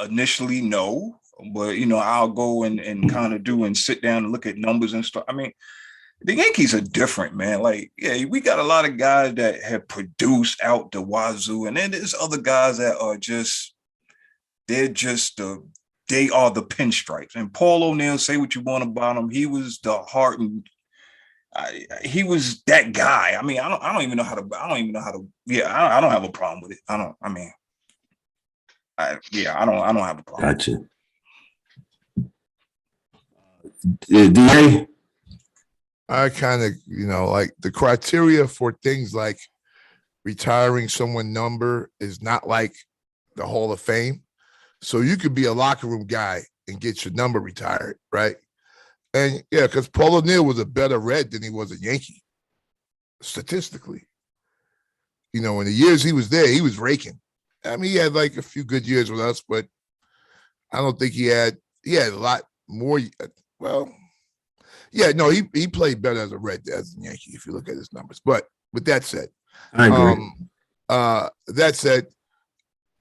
Initially, no, but I'll go and kind of do and sit down and look at numbers and stuff. I mean, the Yankees are different, man. Like, yeah, we got a lot of guys that have produced out the wazoo, and then there's other guys that are they are the pinstripes. And Paul O'Neill, say what you want about him, he was the heart, and he was that guy. I mean, I don't even know how to. Yeah, I don't have a problem with it. I don't have a problem. Gotcha. DA. I kind of, like the criteria for things like retiring someone's number is not like the Hall of Fame. So you could be a locker room guy and get your number retired, right? And yeah, because Paul O'Neill was a better Red than he was a Yankee, statistically. In the years he was there, he was raking. I mean, he had like a few good years with us, but I don't think he had a lot more. Well, yeah, no, he played better as a Red as a Yankee if you look at his numbers. But with that said, I agree. That said,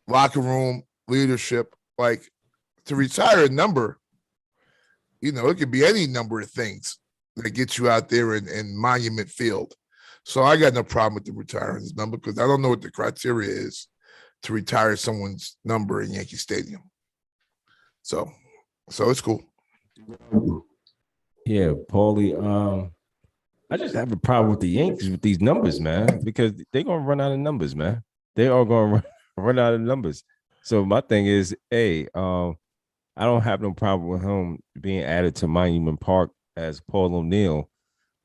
locker room leadership, like to retire a number, it could be any number of things that get you out there in Monument Field. So I got no problem with the retiring his number because I don't know what the criteria is to retire someone's number in Yankee Stadium. So it's cool. Yeah, Paulie. I just have a problem with the Yankees with these numbers, man, because they're gonna run out of numbers, man. They are gonna run out of numbers. So my thing is, I don't have no problem with him being added to Monument Park as Paul O'Neill,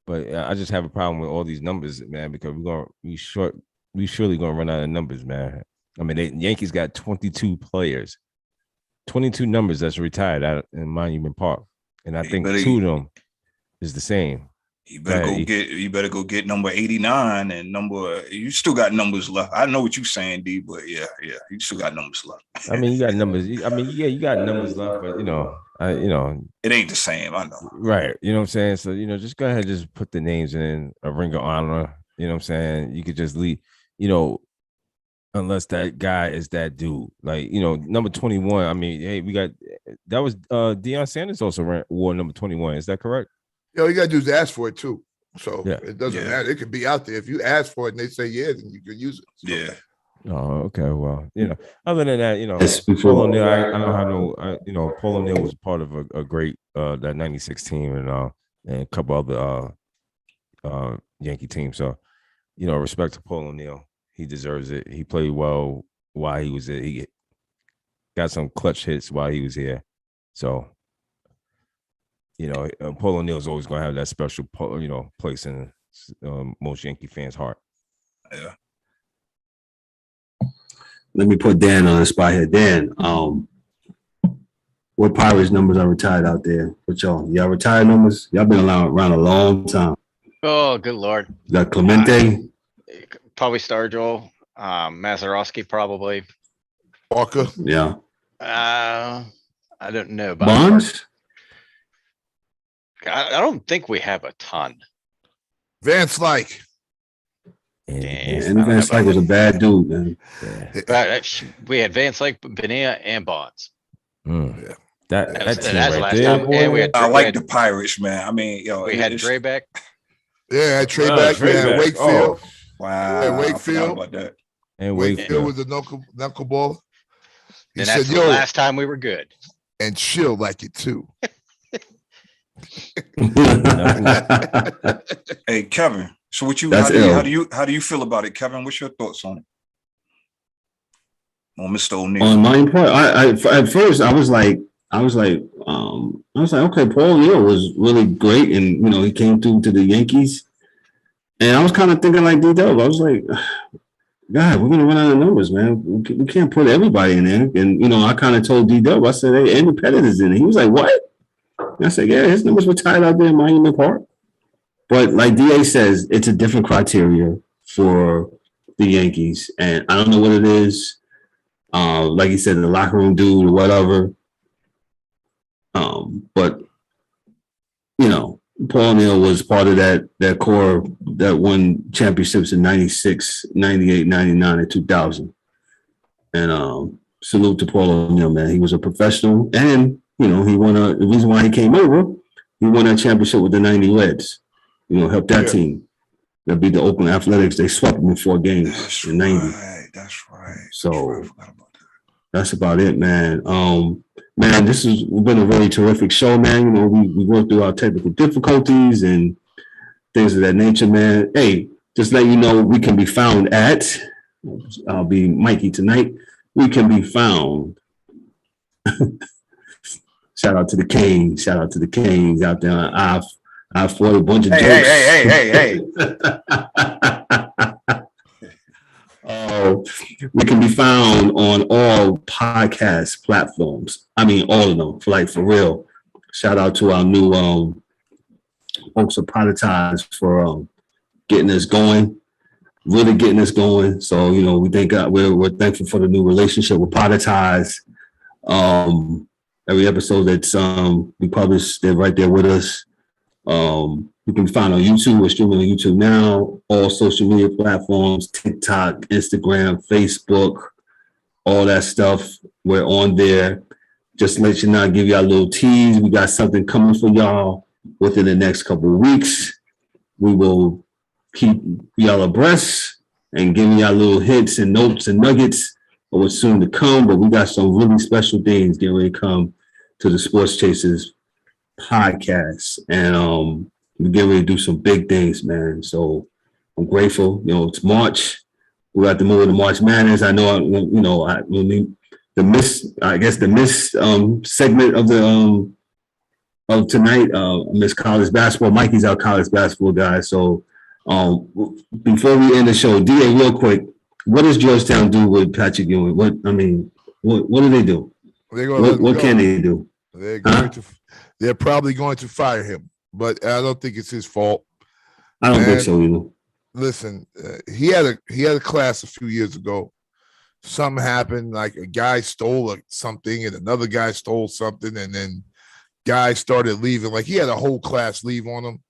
but I just have a problem with all these numbers, man, because we surely gonna run out of numbers, man. I mean, the Yankees got 22 players, 22 numbers that's retired out in Monument Park. And I think 2 of them is the same. You better go get number 89 and you still got numbers left. I know what you're saying, D, but yeah, you still got numbers left. I mean, you got numbers. You got numbers left, but it ain't the same. I know. Right. You know what I'm saying? So, just go ahead, just put the names in a ring of honor. You know what I'm saying? You could just leave, unless that guy is that dude. Like, number 21. I mean, hey, that was Deion Sanders also wore number 21. Is that correct? All you got to do is ask for it too. So yeah. It doesn't matter. It could be out there. If you ask for it and they say yeah, then you can use it. So. Yeah. Oh, okay. Well, other than that, Paul O'Neill, I know Paul O'Neill was part of a great that 96 team and a couple other Yankee teams. So, respect to Paul O'Neill. He deserves it. He played well while he was there. He got some clutch hits while he was here. So, Paul O'Neill is always going to have that special, place in most Yankee fans' heart. Yeah. Let me put Dan on the spot here. Dan, what Pirates numbers are retired out there? What y'all retired numbers? Y'all been around a long time. Oh, good Lord. You got Clemente. Probably Stargell. Mazeroski probably. Walker. Yeah. I don't know about Bonds. I don't think we have a ton. Vance Like. And Vance Like was a bad dude, man. Yeah. We had Vance Like, Bonilla, and Bonds. Yeah. That team that's right last there, time. And I like the Pirates, man. I mean, we had Drayback. Yeah, Drayback. We had Wakefield. Oh, wow. Yeah, Wakefield. About that. And Wakefield was a knuckleball. And that's the last time we were good. And she'll like it too. Hey, Kevin. So what how do you feel about it, Kevin? What's your thoughts on it? On Mr. O'Neill. On my part, I at first I was like, okay, Paul O'Neill was really great, and he came through to the Yankees, and I was kind of thinking like D-Dub. I was like, God, we're gonna run out of numbers, man. We can't put everybody in there, and I kind of told D-Dub, I said, hey, Andy Pettit is in it. He was like, what? And I said, yeah, his numbers were tied out there in Monument Park. But like DA says, it's a different criteria for the Yankees. And I don't know what it is. Like he said, the locker room dude or whatever. But, Paul O'Neill was part of that core that won championships in 96, 98, 99, and 2000. And salute to Paul O'Neill, man. He was a professional. And, he won the reason why he came over, he won that championship with the 90 Reds. Help that team. That beat the Oakland Athletics. They swept them in 4 games in 90. That's right. So that's about it, man. Man, this has been a really terrific show, man. We worked through our technical difficulties and things of that nature, man. Hey, just let you know, we can be found at, I'll be Mikey tonight. We can be found. Shout out to the Canes. Shout out to the Canes out there on I-40, a bunch of jokes. Hey. We can be found on all podcast platforms. I mean, all of them, for real. Shout out to our new folks at Poditize for getting us going, really getting us going. So, we thank God. We're thankful for the new relationship with Poditize. Every episode that's we publish, they're right there with us. You can find on YouTube. We're streaming on YouTube now. All social media platforms: TikTok, Instagram, Facebook, all that stuff. We're on there. Just to let you know, give y'all a little tease. We got something coming for y'all within the next couple of weeks. We will keep y'all abreast and giving y'all little hints and notes and nuggets of what's soon to come. But we got some really special things getting ready to come to the Sports Chasers podcast, and we're getting ready to do some big things, man. So I'm grateful. It's March. We got to move into March Madness. I know, the miss segment of the of tonight. Miss college basketball. Mikey's our college basketball guy. So before we end the show, DA, real quick, what does Georgetown do with Patrick Ewing? What do they do? What can they do? They're probably going to fire him, but I don't think it's his fault. I don't think so either. Listen, he had a class a few years ago. Something happened, like a guy stole something, and another guy stole something, and then guys started leaving. Like he had a whole class leave on him,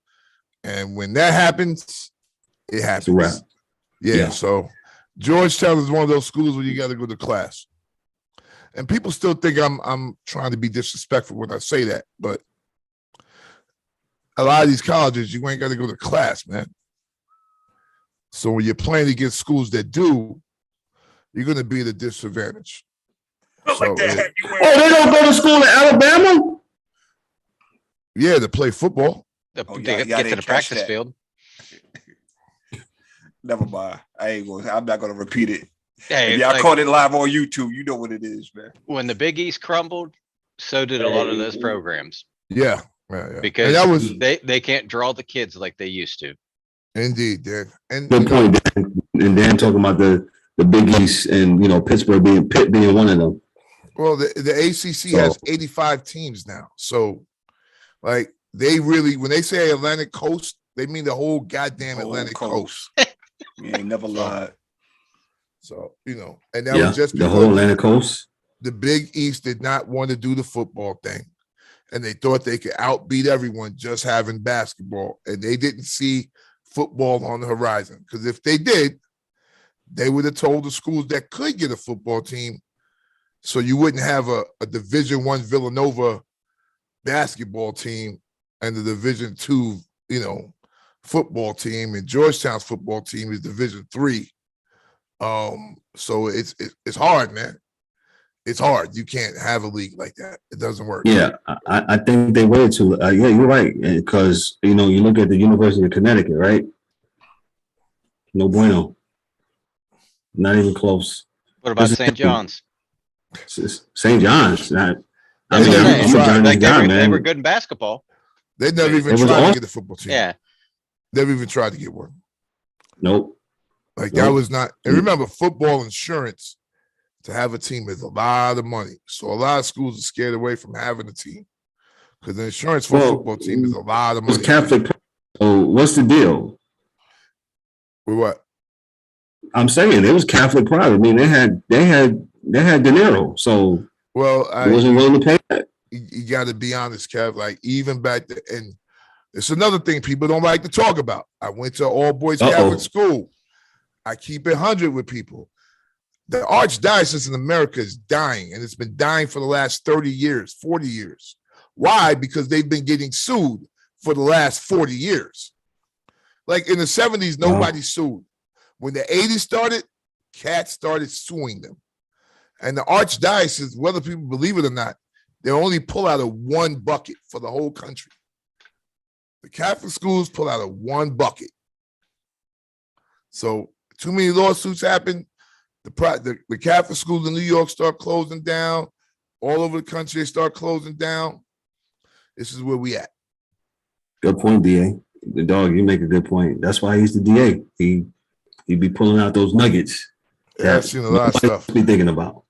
and when that happens, it happens. It's a wrap. Yeah. So Georgetown is one of those schools where you got to go to class, and people still think I'm trying to be disrespectful when I say that, but a lot of these colleges, you ain't got to go to class, man. So when you're playing against schools that do, you're going to be at a disadvantage. So, they don't go to school in Alabama? Yeah, to play football. They get to the practice field. Never mind. I'm not going to repeat it. Hey, if y'all caught it live on YouTube, you know what it is, man. When the Big East crumbled, so did a lot of those programs. Yeah. Because they can't draw the kids like they used to. Indeed, Dan. And good point, Dan. And Dan talking about the Big East and Pittsburgh being one of them. Well, the ACC has 85 teams now, so like they really, when they say Atlantic Coast, they mean the whole goddamn Atlantic Coast. You ain't never lied. So and that was just the whole Atlantic Coast. The Big East did not want to do the football thing, and they thought they could outbeat everyone just having basketball, and they didn't see football on the horizon, because if they did, they would have told the schools that could get a football team, so you wouldn't have a Division I Villanova basketball team and the Division II, football team, and Georgetown's football team is Division III. So it's hard, man. It's hard. You can't have a league like that. It doesn't work. Yeah, I think they waited too. Yeah, you're right. Because you look at the University of Connecticut, right? No bueno. Not even close. What about St. John's? St. John's. They were good in basketball. They never even tried to get a football team. Yeah. Never even tried to get one. Nope. That was not. And remember, football insurance to have a team is a lot of money. So a lot of schools are scared away from having a team because the insurance for a football team is a lot of money. It's Catholic. So what's the deal? With what? I'm saying it was Catholic private. I mean, they had dinero. So I wasn't willing to pay that. You got to be honest, Kev. Like even back then, and it's another thing people don't like to talk about. I went to all boys Catholic school. I keep it 100 with people. The archdiocese in America is dying, and it's been dying for the last 30 years, 40 years. Why? Because they've been getting sued for the last 40 years. Like in the 70s, nobody sued. When the 80s started, cats started suing them. And the archdiocese, whether people believe it or not, they only pull out of one bucket for the whole country. The Catholic schools pull out of one bucket. So too many lawsuits happen. The Catholic schools in New York start closing down. All over the country, they start closing down. This is where we at. Good point, DA. The dog, you make a good point. That's why he's the DA. He be pulling out those nuggets. Yeah, I've seen a lot of stuff. Be thinking about.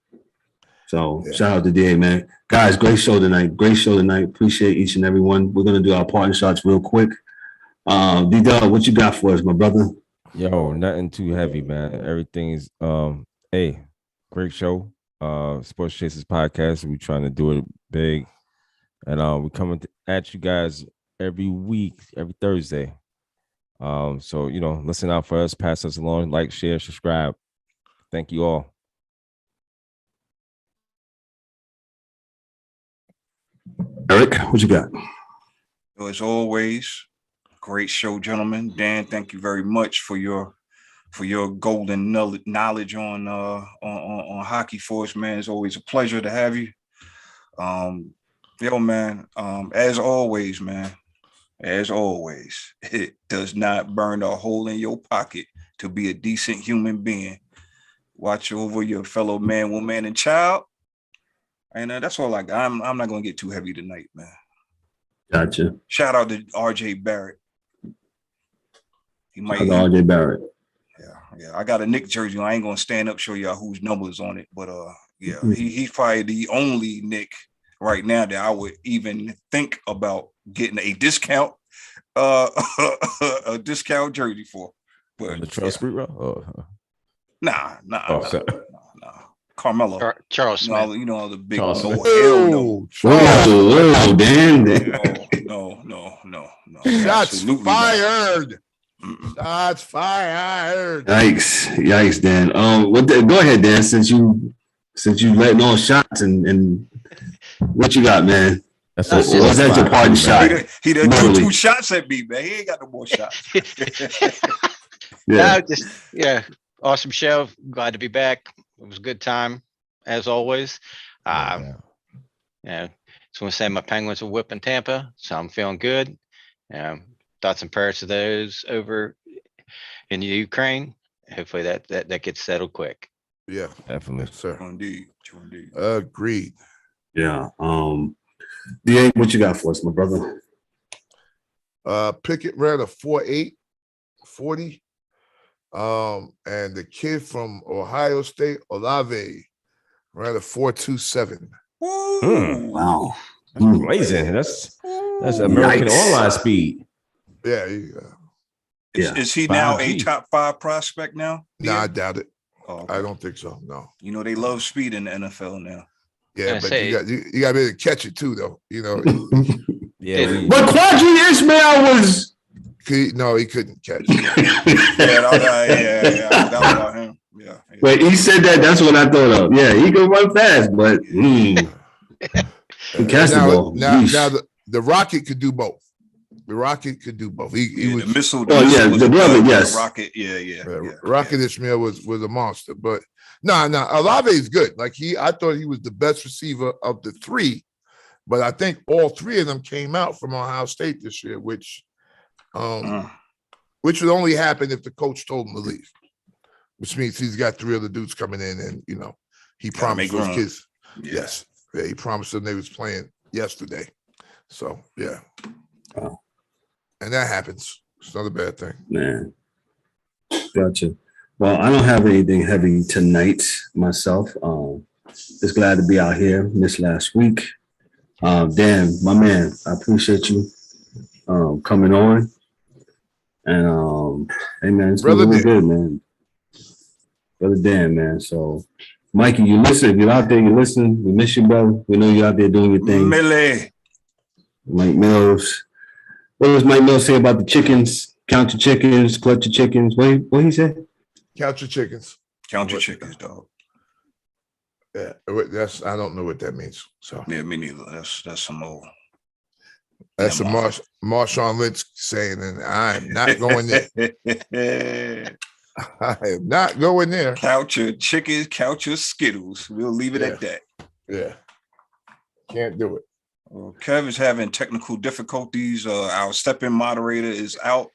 So shout out to DA, man. Guys, great show tonight. Great show tonight. Appreciate each and every one. We're gonna do our partner shots real quick. D-Dog, what you got for us, my brother? Yo, nothing too heavy, man. Everything's great show. Sports Chasers podcast. We trying to do it big, and we coming at you guys every week, every Thursday. So listen out for us. Pass us along. Like, share, subscribe. Thank you all. Eric, what you got? As always, great show, gentlemen. Dan, thank you very much for your golden knowledge on hockey for us, man. It's always a pleasure to have you. Man, as always, man, it does not burn a hole in your pocket to be a decent human being. Watch over your fellow man, woman, and child. And that's all I got. I'm not going to get too heavy tonight, man. Gotcha. Shout out to RJ Barrett. RJ Barrett. Yeah. I got a Nick jersey. I ain't gonna stand up show y'all whose numbers on it, but he's probably the only Nick right now that I would even think about getting a discount a discount jersey for. But Latrell Sprewell? Oh, nah. sorry. Carmelo. Charles Smith. You know the big Charles Smith. hell no. Whoa, Dan. No. Shots Absolutely fired. not. Shots fired. Yikes, Dan. Go ahead, Dan. Since you letting all shots and what you got, man? That's Was that your party shot? He done Literally. two shots at me, man. He ain't got no more shots. Yeah. Awesome show. Glad to be back. It was a good time as always. Yeah. Just want to say my Penguins are whipping Tampa, so I'm feeling good. Thoughts and prayers to those over in Ukraine. Hopefully that gets settled quick. Yeah, Definitely. yes, sir. Indeed. Agreed. Yeah. DA, what you got for us, my brother? Pickett ran a 4.8 40. And the kid from Ohio State, Olave, ran a 4.27. Wow. That's amazing. That's American online speed. Yeah. Is he now a 5G. top 5 prospect now? No, I doubt it. Oh, okay. I don't think so. No. You know they love speed in the NFL now. Yeah, but you got to be able to catch it too, though. You know. Yeah. But Quadri Ishmael was. He couldn't catch. That was about him. Yeah. Wait, he said that. That's what I thought of. Yeah, he can run fast, but he catch the ball. Now the Rocket could do both. The Rocket could do both. He was the missile. The brother, yes. Rocket. Yeah. Rocket Ishmael was a monster, but no, Olave is good. Like I thought he was the best receiver of the three, but I think all three of them came out from Ohio State this year, which would only happen if the coach told him to leave, which means he's got three other dudes coming in, and he promised those kids. Yes, yeah, he promised them they was playing yesterday. So yeah, and that happens. It's not a bad thing. Man, gotcha. Well, I don't have anything heavy tonight myself. Just glad to be out here. Missed last week. Dan, my man, I appreciate you coming on. And hey man, it's Brother really Dan. good, man. Brother Dan, man. So Mikey, you listen. If you're out there, you listen. We miss you, brother. We know you're out there doing your thing. Melee. Mike Mills. What does Mike Mills say about the chickens? Count your chickens, clutch your chickens. What he said? Count your chickens. Count your chickens, dog. Yeah, I don't know what that means. So Yeah, me neither. That's some old. that's a Marshawn Lynch saying, and I'm not going there. I am not going there. Count your chickens, count your Skittles. We'll leave it at that. Yeah, can't do it. Well, Kev is having technical difficulties. Our step-in moderator is out.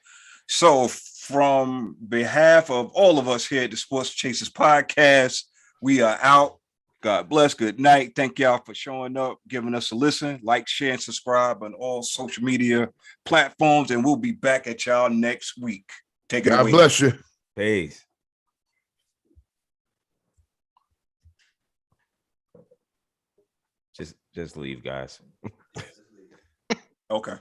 So from behalf of all of us here at the Sports Chasers podcast, we are out. God bless. Good night. Thank y'all for showing up, giving us a listen. Like, share, and subscribe on all social media platforms. And we'll be back at y'all next week. Take it away. God bless you. Peace. Just leave, guys. Okay.